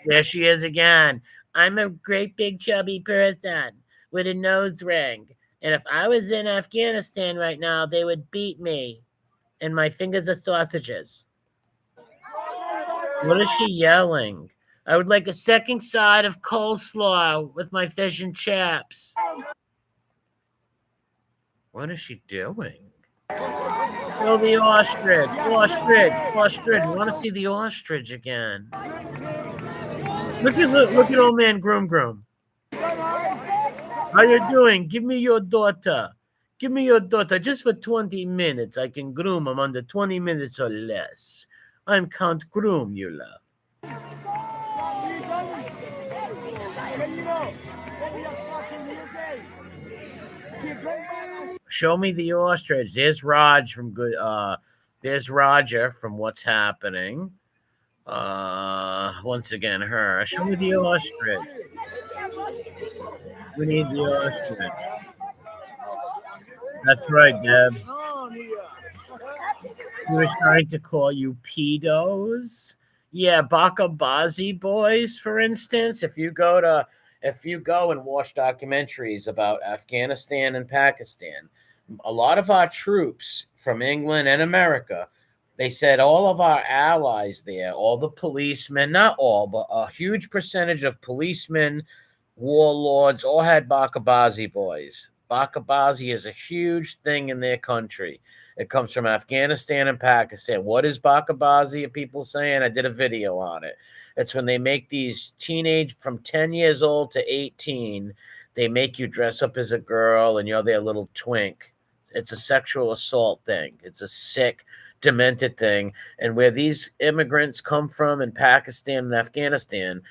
There she is again. I'm a great big chubby person with a nose ring. And if I was in Afghanistan right now, they would beat me. And my fingers are sausages. What is she yelling? I would like a second side of coleslaw with my fish and chips. What is she doing? Oh, the ostrich. Ostrich. We want to see the ostrich again. Look at old man Groom. How you doing? Give me your daughter. Just for 20 minutes. I can groom them under 20 minutes or less. I'm Count Groomula. Show me the ostrich. There's Raj from good. There's Roger from What's Happening. Once again, her. Show me the ostrich. We need the ostrich. That's right, Deb. He was trying to call you pedos. Yeah, Bakabazi boys, for instance. If you go and watch documentaries about Afghanistan and Pakistan, a lot of our troops from England and America, they said all of our allies there, all the policemen, not all, but a huge percentage of policemen, warlords, all had Bakabazi boys. Bakabazi is a huge thing in their country. It comes from Afghanistan and Pakistan. What is Bakabazi? Are people saying? I did a video on it. It's when they make these teenage from 10 years old to 18, they make you dress up as a girl and you're their little twink. It's a sexual assault thing. It's a sick, demented thing. And where these immigrants come from in Pakistan and Afghanistan,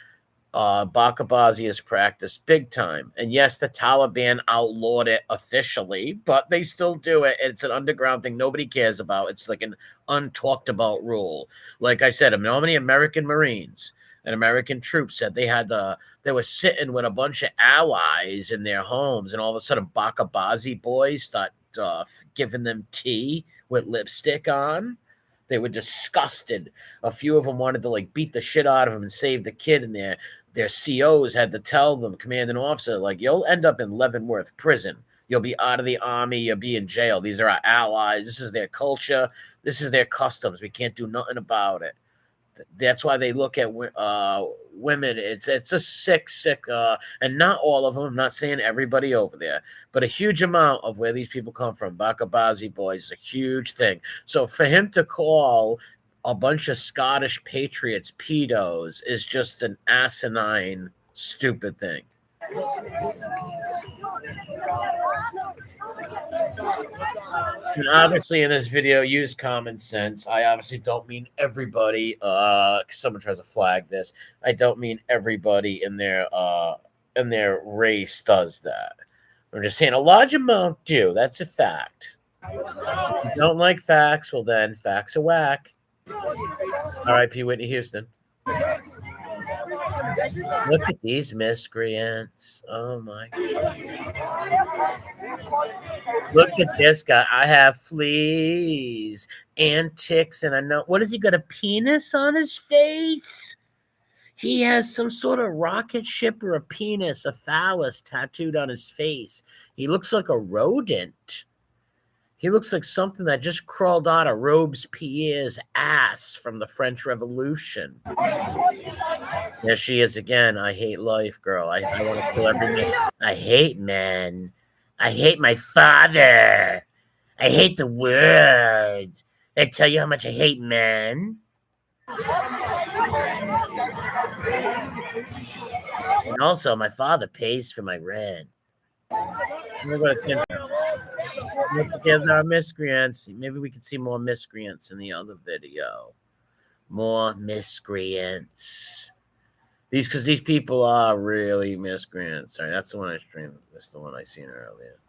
Bakabazi is practiced big time. And yes, the Taliban outlawed it officially, but they still do it. It's an underground thing nobody cares about. It's like an untalked about rule. Like I said, how many American Marines and American troops said they were sitting with a bunch of allies in their homes, and all of a sudden Bakabazi boys start giving them tea with lipstick on. They were disgusted. A few of them wanted to beat the shit out of him and save the kid, and their COs had to tell them, commanding officer, you'll end up in Leavenworth prison. You'll be out of the army. You'll be in jail. These are our allies. This is their culture. This is their customs. We can't do nothing about it. That's why they look at women. It's a sick, and not all of them. I'm not saying everybody over there, but a huge amount of where these people come from. Bakabazi boys is a huge thing. So for him to call a bunch of Scottish patriots pedos is just an asinine, stupid thing. And obviously in this video, use common sense. I obviously don't mean everybody. Someone tries to flag this. I don't mean everybody in their race does that. I'm just saying a large amount do. That's a fact. If you don't like facts, well then facts are whack. R.I.P. Whitney Houston. Look at these miscreants. Oh my God. Look at this guy. I have fleas and ticks, and I know. What has he got? A penis on his face? He has some sort of rocket ship or a penis, a phallus tattooed on his face. He looks like a rodent. He looks like something that just crawled out of Robespierre's ass from the French Revolution. There she is again. I hate life, girl. I want to kill every man. I hate men. I hate my father. I hate the world. I tell you how much I hate men. And also, my father pays for my rent. I'm gonna go to Tim. Look at our miscreants. Maybe we can see more miscreants in the other video. More miscreants. Because these people are really miscreants. Sorry, that's the one I streamed. That's the one I seen earlier.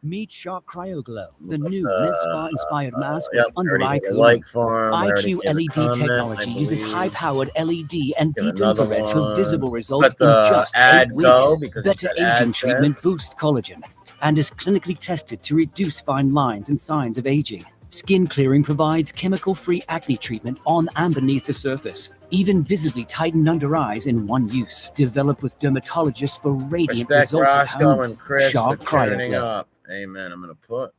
Meet Shark CryoGlow, the new MedSpa-inspired mask with under-eye cooling. IQ LED technology uses high-powered LED and deep infrared for visible results in just 8 weeks. Better aging treatment boosts collagen and is clinically tested to reduce fine lines and signs of aging. Skin clearing provides chemical-free acne treatment on and beneath the surface. Even visibly tightened under eyes in one use. Developed with dermatologists for radiant results at home. Shark CryoGlow. Amen. I'm going to put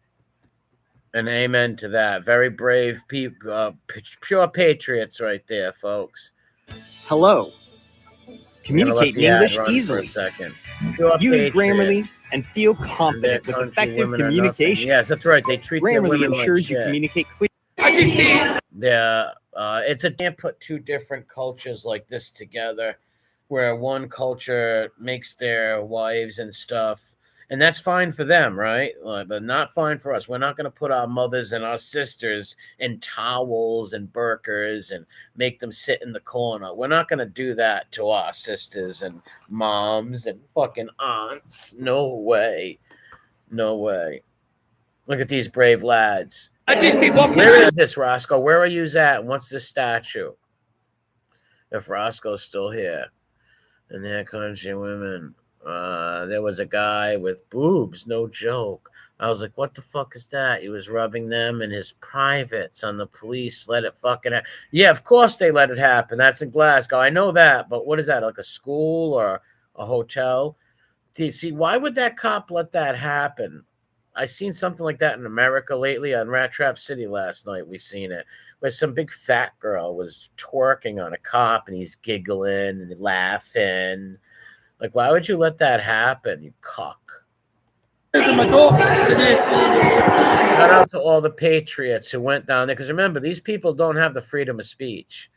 an amen to that. Very brave people, pure patriots right there, folks. Hello. Communicate in English easily. For a second. Use Grammarly and feel confident with effective communication. Yes, that's right. They treat Grammarly ensures you communicate clearly. Yeah, can't put two different cultures like this together, where one culture makes their wives and stuff. And that's fine for them, right? But not fine for us. We're not going to put our mothers and our sisters in towels and burqas and make them sit in the corner. We're not going to do that to our sisters and moms and fucking aunts. No way. No way. Look at these brave lads. Where is this, Roscoe? Where are you at? What's this statue? If Roscoe's still here. And there comes your women. There was a guy with boobs, no joke. I was like, what the fuck is that? He was rubbing them in his privates on the police. Let it fucking happen. Yeah, of course they let it happen. That's in Glasgow. I know that. But what is that, like a school or a hotel? See, why would that cop let that happen? I seen something like that in America lately on Rat Trap City last night. We seen it where some big fat girl was twerking on a cop and he's giggling and laughing. Like, why would you let that happen, you cock? Shout out to all the patriots who went down there. Because remember, these people don't have the freedom of speech.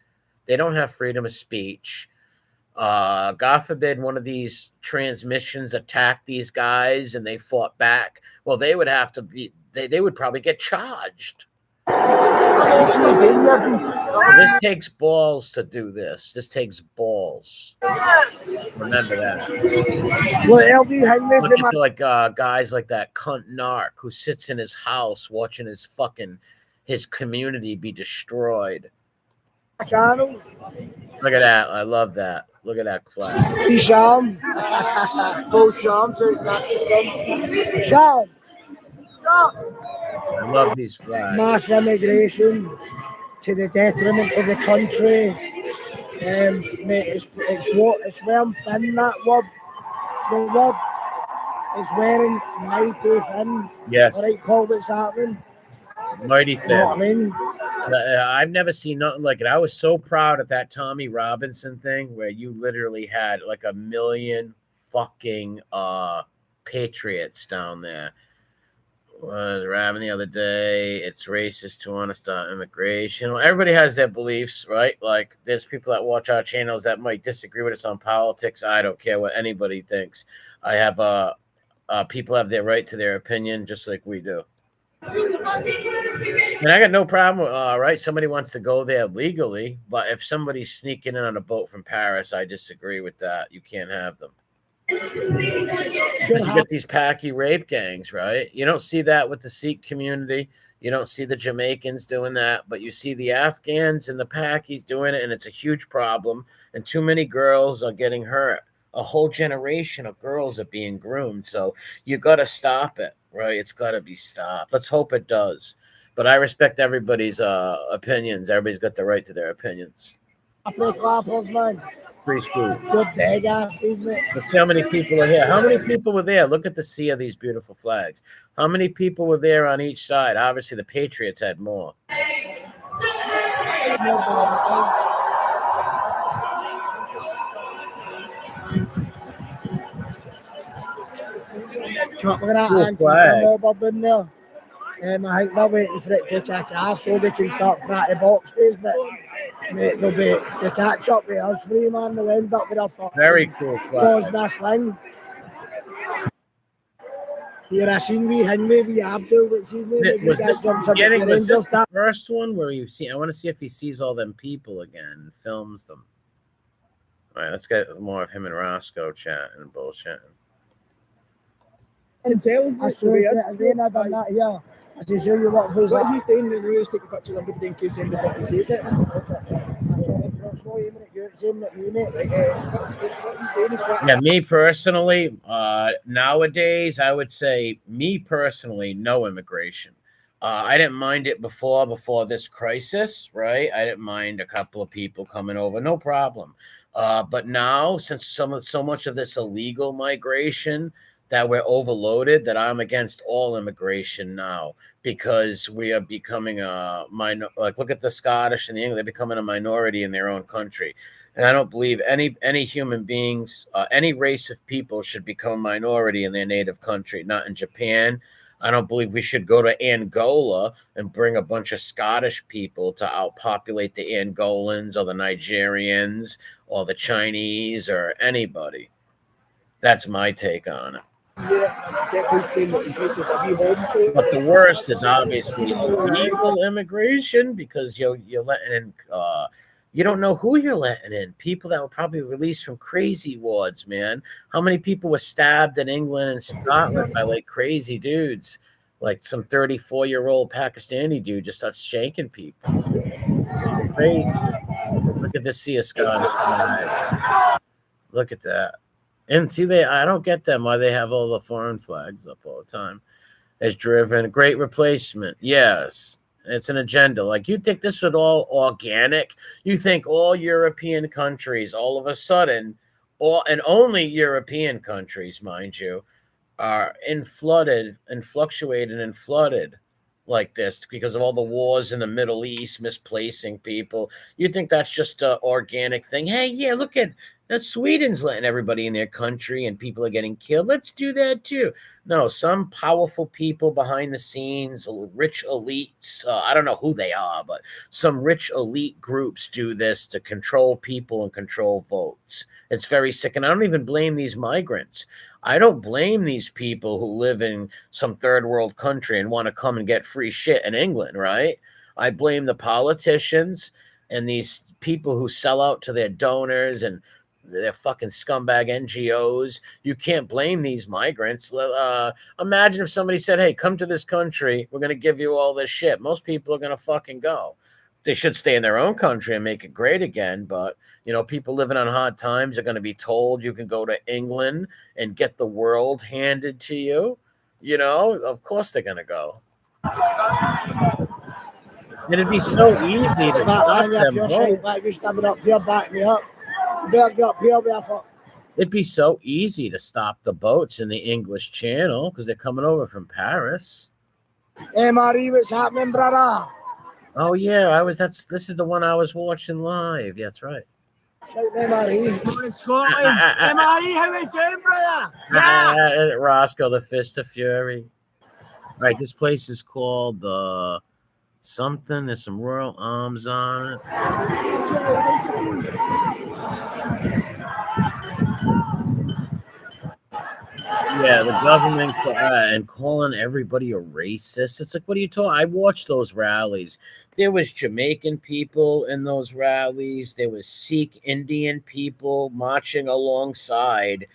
They don't have freedom of speech. God forbid one of these transmissions attacked these guys and they fought back. Well, they would have to be, they would probably get charged. This takes balls to do this. This takes balls. Remember that. Look at like guys like that cunt narc who sits in his house watching his community be destroyed. Look at that. I love that. Look at that flag. I love these flags. Mass immigration to the detriment of the country. Mate, it's where I'm thinning that word. The word It's wearing mighty thin. Yes. All right, Paul, what's happening? Mighty thin. You know what I mean? I've never seen nothing like it. I was so proud of that Tommy Robinson thing where you literally had like 1 million fucking patriots down there. Was rapping the other day. It's racist to want to start immigration. Well, everybody has their beliefs, right? Like there's people that watch our channels that might disagree with us on politics. I don't care what anybody thinks. I have people have their right to their opinion just like we do. And I got no problem with right. Somebody wants to go there legally, but if somebody's sneaking in on a boat from Paris, I disagree with that. You can't have them. You get these Paki rape gangs, right? You don't see that with the Sikh community. You don't see the Jamaicans doing that, but you see the Afghans and the Pakis doing it, and it's a huge problem. And too many girls are getting hurt. A whole generation of girls are being groomed. So you got to stop it, right? It's got to be stopped. Let's hope it does. But I respect everybody's opinions. Everybody's got the right to their opinions. Free school. Let's see how many people are here. How many people were there? Look at the sea of these beautiful flags. How many people were there on each side? Obviously, the Patriots had more. Cool flag. I think they're waiting for it to kick off so they can start trying to box space, but mate, they'll be to catch up with us three, man. They'll end up with a fucking very cool flag. This thing. Here I seen we hang maybe Abdul, what's his name? Was this the first one where you see? I want to see if he sees all them people again and films them. All right, let's get more of him and Roscoe chatting and bullshitting. And I stood again, I done that here. I just show you what feels like. What are you saying? The rules take a picture of everybody in case anybody sees it. Yeah, me personally, nowadays, I would say, me personally, no immigration. I didn't mind it before this crisis, right? I didn't mind a couple of people coming over, no problem. But now, since so much of this illegal migration, that we're overloaded, that I'm against all immigration now because we are becoming a look at the Scottish and the English, they're becoming a minority in their own country. And I don't believe any human beings, any race of people should become a minority in their native country, not in Japan. I don't believe we should go to Angola and bring a bunch of Scottish people to outpopulate the Angolans or the Nigerians or the Chinese or anybody. That's my take on it. But the worst is obviously illegal immigration because you're letting in you don't know who you're letting in. People that were probably released from crazy wards, man. How many people were stabbed in England and Scotland by like crazy dudes? Like some 34-year-old Pakistani dude just starts shanking people. Crazy. Look at this sea of Scottish flag. Look at that. And see, I don't get them why they have all the foreign flags up all the time. As driven, great replacement. Yes, it's an agenda. Like you think this was all organic? You think all European countries, all of a sudden, and only European countries, mind you, are flooded like this because of all the wars in the Middle East, misplacing people. You think that's just an organic thing? Hey, yeah, look at. Sweden's letting everybody in their country and people are getting killed. Let's do that too. No, some powerful people behind the scenes, rich elites, I don't know who they are, but some rich elite groups do this to control people and control votes. It's very sick. And I don't even blame these migrants. I don't blame these people who live in some third world country and want to come and get free shit in England, right? I blame the politicians and these people who sell out to their donors and they're fucking scumbag NGOs. You can't blame these migrants. Imagine if somebody said, hey, come to this country. We're going to give you all this shit. Most people are going to fucking go. They should stay in their own country and make it great again. But, people living on hard times are going to be told you can go to England and get the world handed to you. Of course they're going to go. And it'd be so easy to stop them. Back me up. Better get up here, It'd be so easy to stop the boats in the English Channel because they're coming over from Paris. Hey, Marie, what's happening, brother? Oh yeah, this is the one I was watching live. Yeah, that's right. Hey, Marie, in Scotland. Hey, Marie, how we doing, brother? Yeah. Roscoe, the Fist of Fury. Right, this place is called the something. There's some royal arms on it. Yeah, the government and calling everybody a racist. It's like, what are you talking? I watched those rallies. There was Jamaican people in those rallies. There was Sikh Indian people marching alongside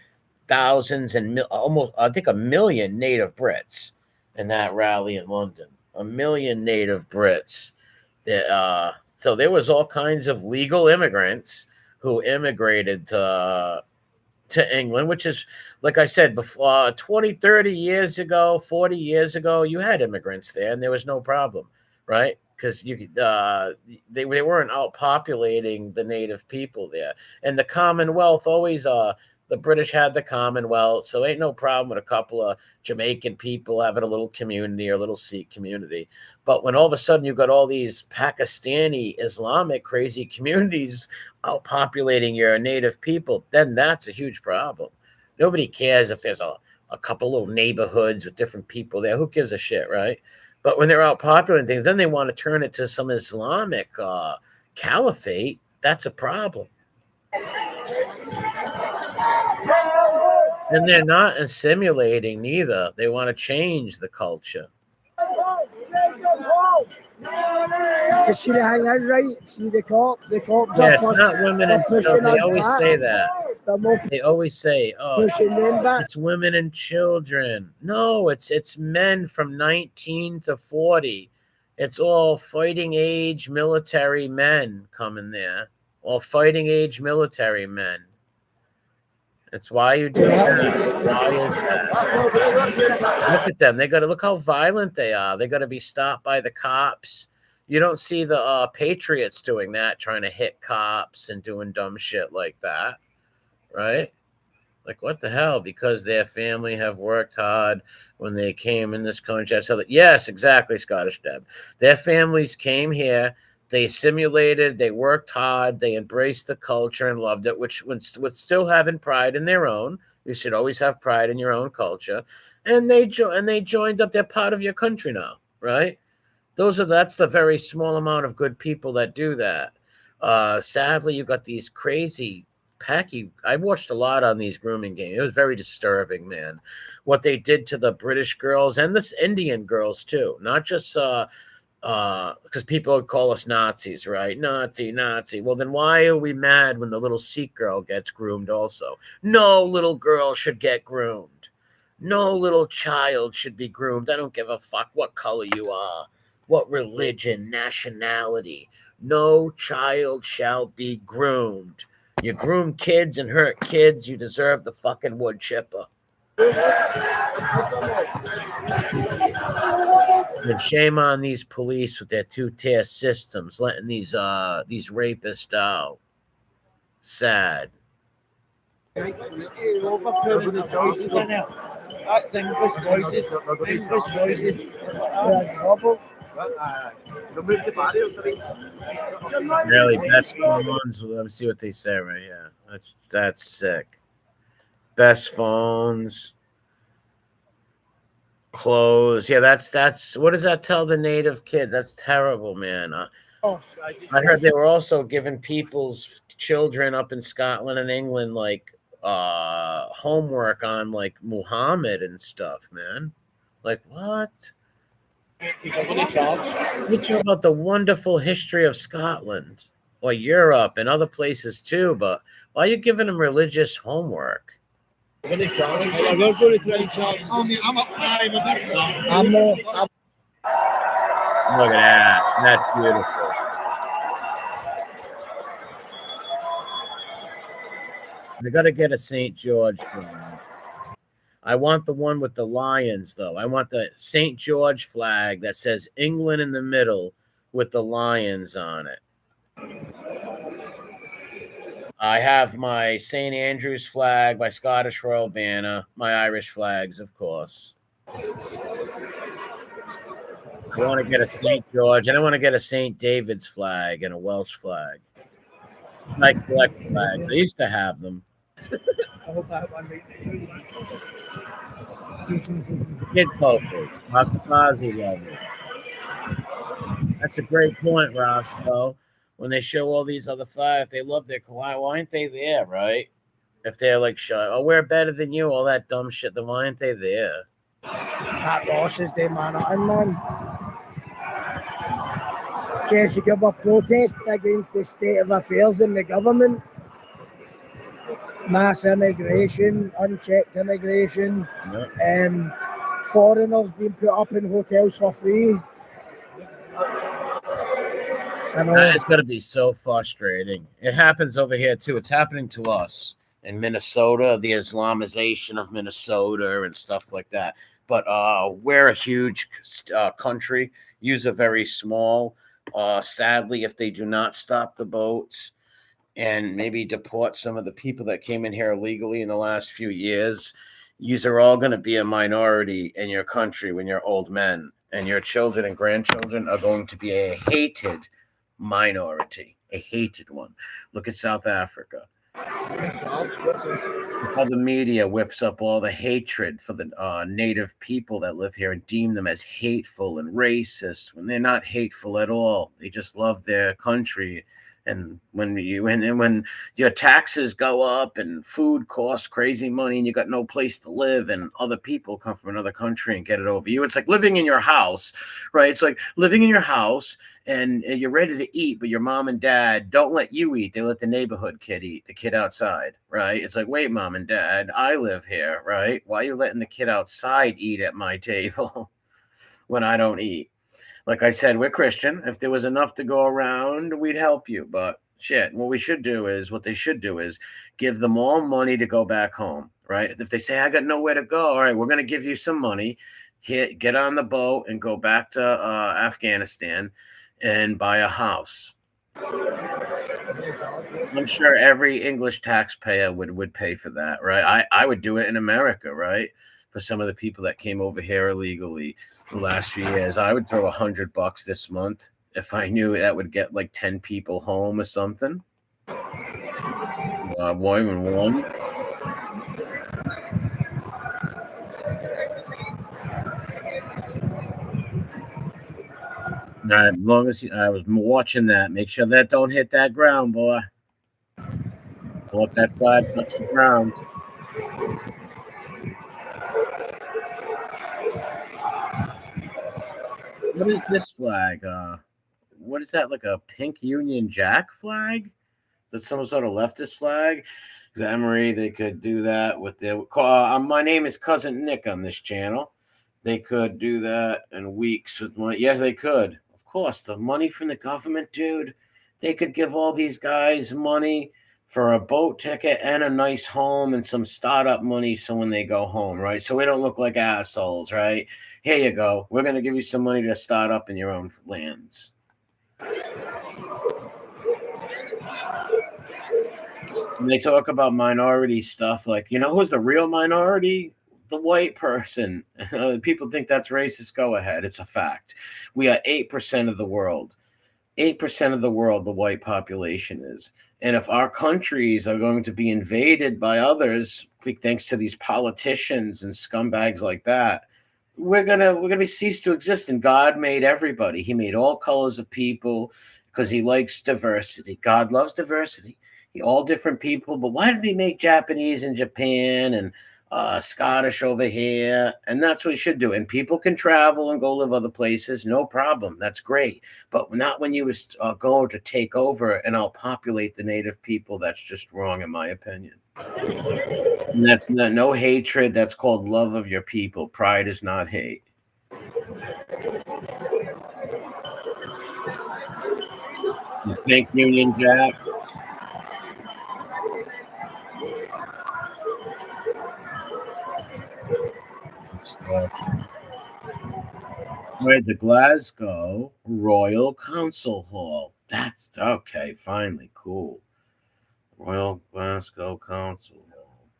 thousands and almost, I think, 1 million native Brits in that rally in London. 1 million native Brits. So there was all kinds of legal immigrants who immigrated to England, which is, like I said before, 20, 30 years ago, 40 years ago, you had immigrants there and there was no problem, right? Because they weren't out populating the native people there. And the Commonwealth always, the British had the Commonwealth, so ain't no problem with a couple of Jamaican people having a little community or a little Sikh community. But when all of a sudden you've got all these Pakistani Islamic crazy communities outpopulating your native people, then that's a huge problem. Nobody cares if there's a couple little neighborhoods with different people there. Who gives a shit, right? But when they're outpopulating things, then they want to turn it to some Islamic caliphate. That's a problem. And they're not assimilating neither. They want to change the culture. You see the thing is, right? See the cops yeah, it's not women and children. They always say that. They always say, oh, it's women and children. No, it's men from 19 to 40. It's all fighting age military men coming there. All fighting age military men. That's why you do that. Why is that? Look at them. They got to look how violent they are. They got to be stopped by the cops. You don't see the patriots doing that, trying to hit cops and doing dumb shit like that, right? Like, what the hell? Because their family have worked hard when they came in this country. Yes, exactly, Scottish Deb. Their families came here. They assimilated, they worked hard, they embraced the culture and loved it, which with still having pride in their own. You should always have pride in your own culture. And they joined up. They're part of your country now, right? That's the very small amount of good people that do that. Sadly, you got these crazy packy. I watched a lot on these grooming games. It was very disturbing, man. What they did to the British girls and the Indian girls too, not just because people would call us Nazis, right? Nazi. Well, then why are we mad when the little Sikh girl gets groomed also? No little girl should get groomed. No little child should be groomed. I don't give a fuck what color you are, what religion, nationality. No child shall be groomed. You groom kids and hurt kids, you deserve the fucking wood chipper. And shame on these police with their two-tier systems, letting these rapists out. Sad. That's English voices. Really, best phones. Let me see what they say right here. That's sick. Best phones. Clothes. Yeah, that's what does that tell the native kids? That's terrible, man. I heard they were also giving people's children up in Scotland and England like homework on like Muhammad and stuff, man. Like what? What about the wonderful history of Scotland or Europe and other places too? But why are you giving them religious homework? Look at that. That's beautiful. I got to get a St. George flag. I want the one with the lions, though. I want the St. George flag that says England in the middle with the lions on it. I have my St. Andrew's flag, my Scottish Royal banner, my Irish flags, of course. I want to get a St. George, and I want to get a St. David's flag and a Welsh flag. I collect flags. I used to have them. Kid focus, Akapazi level. That's a great point, Roscoe. When they show all these other flags, they love their why aren't they there, right? If they're like, oh, we're better than you, all that dumb shit, then why aren't they there? That Ross is the man, man. Jessica were protesting against the state of affairs in the government. Mass immigration, unchecked immigration, foreigners being put up in hotels for free. That is going to be so frustrating. It happens over here too. It's happening to us in Minnesota, the Islamization of Minnesota and stuff like that. But we're a huge country. Use a very small. Sadly, if they do not stop the boats and maybe deport some of the people that came in here illegally in the last few years, yous are all going to be a minority in your country when you're old men, and your children and grandchildren are going to be a hated minority, a hated one. Look at South Africa. How the media whips up all the hatred for the native people that live here and deem them as hateful and racist when they're not hateful at all. They just love their country. And when your taxes go up and food costs crazy money and you got no place to live and other people come from another country and get it over you, it's like living in your house, right? It's like living in your house and you're ready to eat, but your mom and dad don't let you eat. They let the neighborhood kid eat, the kid outside, right? It's like, wait, mom and dad, I live here, right? Why are you letting the kid outside eat at my table when I don't eat? Like I said, we're Christian. If there was enough to go around, we'd help you. But shit, what they should do is give them all money to go back home, right? If they say, I got nowhere to go, all right, we're going to give you some money. Get on the boat and go back to Afghanistan and buy a house. I'm sure every English taxpayer would pay for that, right? I would do it in America, right? For some of the people that came over here illegally the last few years, I would throw $100 this month if I knew that would get like 10 people home or something. One. As long as I was watching that, make sure that don't hit that ground, boy. Don't let that flag touch the ground. What is this flag? What is that? Like a pink Union Jack flag? That's some sort of leftist flag. Xamarie, they could do that with their. My name is Cousin Nick on this channel. They could do that in weeks with money. Yes, they could. Of course, the money from the government, dude. They could give all these guys money for a boat ticket and a nice home and some startup money so when they go home, right? So we don't look like assholes, right? Here you go. We're going to give you some money to start up in your own lands. And they talk about minority stuff like, you know who's the real minority? The white person. People think that's racist. Go ahead. It's a fact. We are 8% of the world. 8% of the world, the white population is. And if our countries are going to be invaded by others, thanks to these politicians and scumbags like that, we're gonna be cease to exist. And God made everybody. He made all colors of people because he likes diversity. God loves diversity. All different people. But why did he make Japanese in Japan and Scottish over here? And that's what he should do. And people can travel and go live other places. No problem. That's great. But not when you was going to take over and outpopulate the native people. That's just wrong, in my opinion. And that's no hatred. That's called love of your people. Pride is not hate. You think Union Jack? Right, the Glasgow Royal Council Hall. That's okay. Finally, cool. Royal Glasgow Council.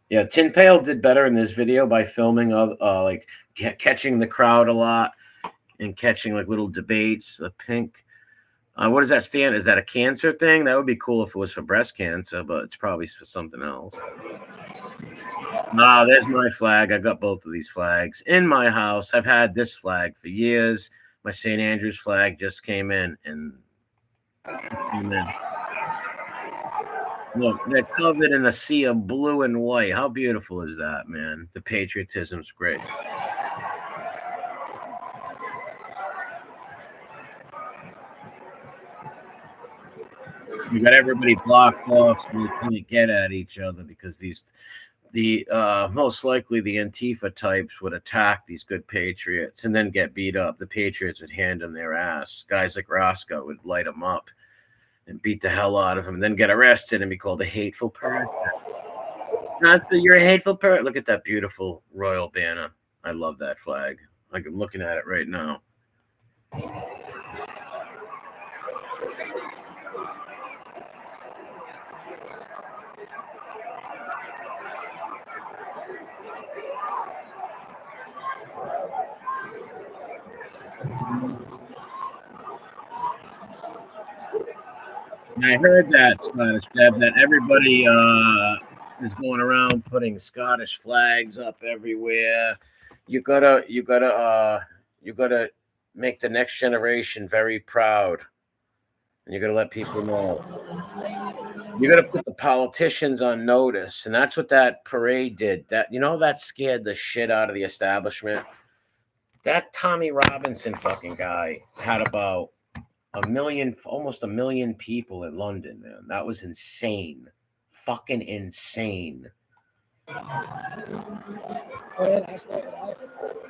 Yeah, Tin Pail did better in this video by filming like catching the crowd a lot and catching like little debates. The pink. What does that stand? Is that a cancer thing? That would be cool if it was for breast cancer, but it's probably for something else. There's my flag. I got both of these flags in my house. I've had this flag for years. My St. Andrew's flag just came in, and look, they're covered in a sea of blue and white. How beautiful is that, man? The patriotism's great. You got everybody blocked off so they can't get at each other because most likely the Antifa types would attack these good patriots and then get beat up. The patriots would hand them their ass. Guys like Roscoe would light them up and beat the hell out of them and then get arrested and be called a hateful person. You're a hateful person. Look at that beautiful royal banner. I love that flag. Like I'm looking at it right now. And I heard that, Scottish Deb, that everybody is going around putting Scottish flags up everywhere. You gotta make the next generation very proud, and you gotta let people know. You gotta put the politicians on notice, and that's what that parade did. That scared the shit out of the establishment. That Tommy Robinson fucking guy had about almost a million people in London, man. That was insane. Fucking insane.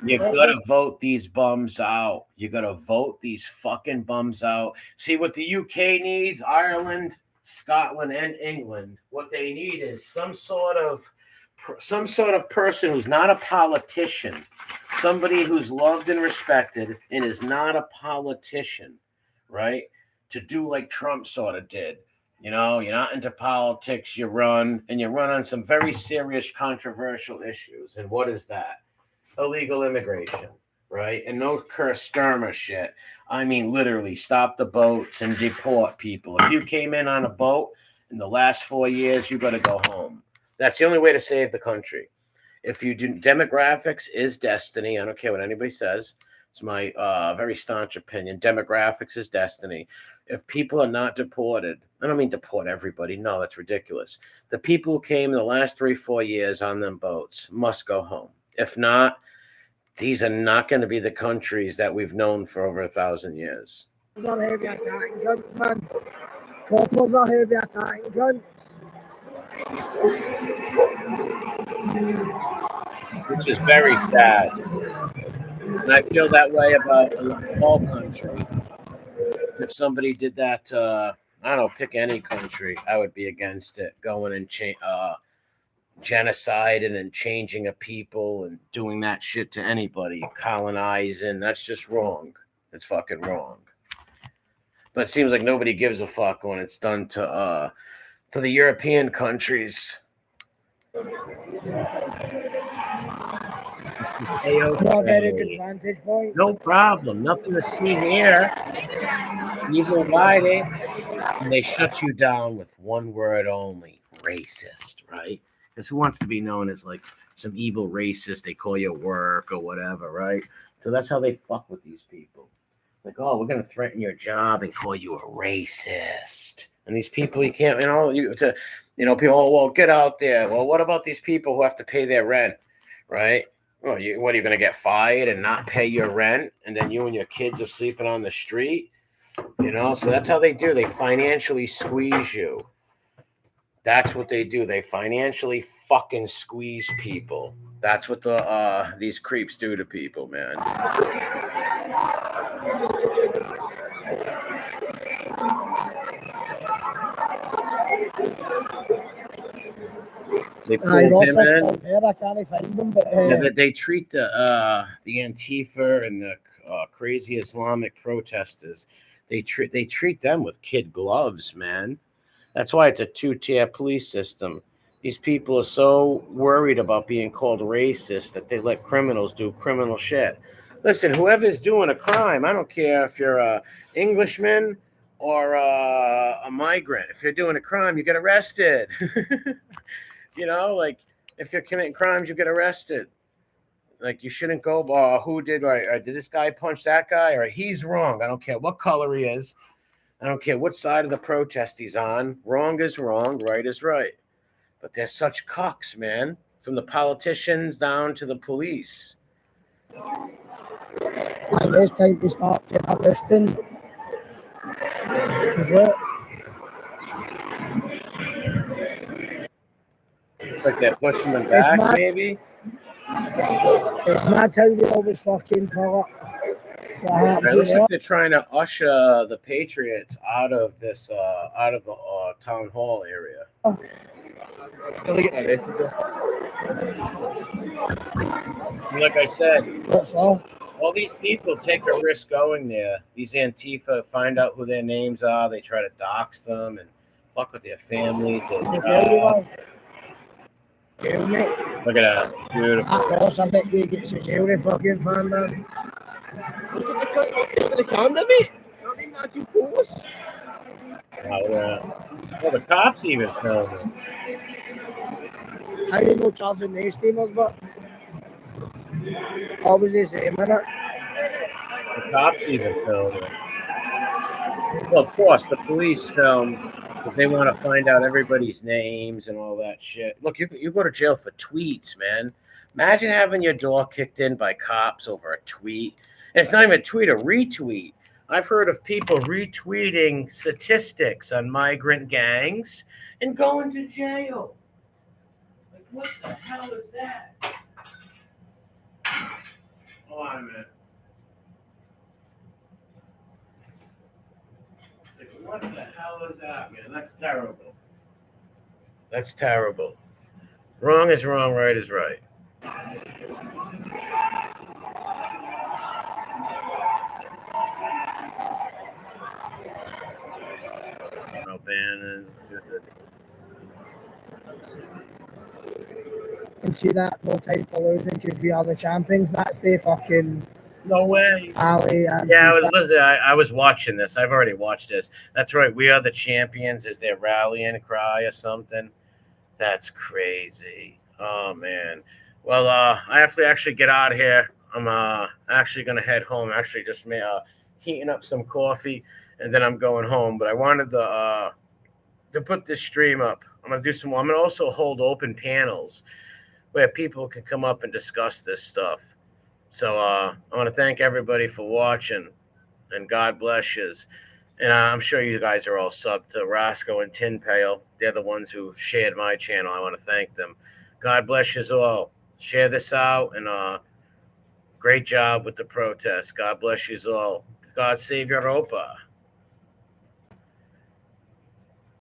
You gotta vote these bums out. You gotta vote these fucking bums out. See what the UK needs, Ireland, Scotland, and England. What they need is some sort of person who's not a politician, somebody who's loved and respected and is not a politician. Right? To do like Trump sort of did. You're not into politics, you run on some very serious controversial issues. And what is that? Illegal immigration, right? And no Keir Starmer shit. I mean, literally stop the boats and deport people. If you came in on a boat in the last 4 years, you got to go home. That's the only way to save the country. If you do, demographics is destiny. I don't care what anybody says. It's my very staunch opinion. Demographics is destiny. If people are not deported, I don't mean deport everybody. No, that's ridiculous. The people who came in the last 3-4 years on them boats must go home. If not, these are not going to be the countries that we've known for over 1,000 years. Are heavy attacking guns, man. Coppers are heavy attacking guns. Which is very sad. And I feel that way about all countries. If somebody did that, I don't know, pick any country, I would be against it. Going and genociding and changing a people and doing that shit to anybody, colonizing. That's just wrong. It's fucking wrong. But it seems like nobody gives a fuck when it's done to the European countries. No problem. Nothing to see here. Evil Biden. And they shut you down with one word only. Racist, right? Because who wants to be known as like some evil racist? They call you work or whatever, right? So that's how they fuck with these people. Like, oh, we're going to threaten your job and call you a racist. And these people, you can't, people, oh, well, get out there. Well, what about these people who have to pay their rent, right? Well, what are you going to get fired and not pay your rent? And then you and your kids are sleeping on the street? So that's how they do. They financially squeeze you. That's what they do. They financially fucking squeeze people. That's what these creeps do to people, man. They pulled him in. I can't find them, but they treat the Antifa and the crazy Islamic protesters. They treat them with kid gloves, man. That's why it's a two-tier police system. These people are so worried about being called racist that they let criminals do criminal shit. Listen, whoever's doing a crime, I don't care if you're a Englishman or a migrant. If you're doing a crime, you get arrested. You know, like if you're committing crimes, you get arrested. Like you shouldn't go, who did right? Or did this guy punch that guy? Or he's wrong. I don't care what color he is. I don't care what side of the protest he's on. Wrong is wrong. Right is right. But they're such cucks, man. From the politicians down to the police. It's time to start getting up listening. Because what? Like they're pushing them back, maybe? It's mad how they always fucking pull up. It looks like they're trying to usher the Patriots out of this, out of the town hall area. Like I said, all these people take a risk going there. These Antifa find out who their names are. They try to dox them and fuck with their families. Look at that. Beautiful. I bet you get security fucking fan, man. The condom it? Not too close. Well, the cops even filmed it. I didn't know charging these steamers, but obviously the same, innit? The cops even filmed it. Well, of course, the police filmed because they want to find out everybody's names and all that shit. Look, you go to jail for tweets, man. Imagine having your door kicked in by cops over a tweet. And it's not even a tweet, a retweet. I've heard of people retweeting statistics on migrant gangs and going to jail. Like, what the hell is that? Hold on a minute. It's like, what the hell is that, man? That's terrible. That's terrible. Wrong is wrong, right is right. No banners. And see that, no time for losing because we are the champions. That's the fucking no way. Ali. And yeah, I was watching this. I've already watched this. That's right. We are the champions. Is their rallying cry or something? That's crazy. Oh man. Well, I have to actually get out of here. I'm actually gonna head home. Actually, just heating up some coffee, and then I'm going home. But I wanted to put this stream up. I'm gonna also hold open panels where people can come up and discuss this stuff. So I want to thank everybody for watching, and God bless you. And I'm sure you guys are all subbed to Roscoe and Tin Pail. They're the ones who shared my channel. I want to thank them. God bless you all. Share this out, and great job with the protest. God bless you all. God save Europa.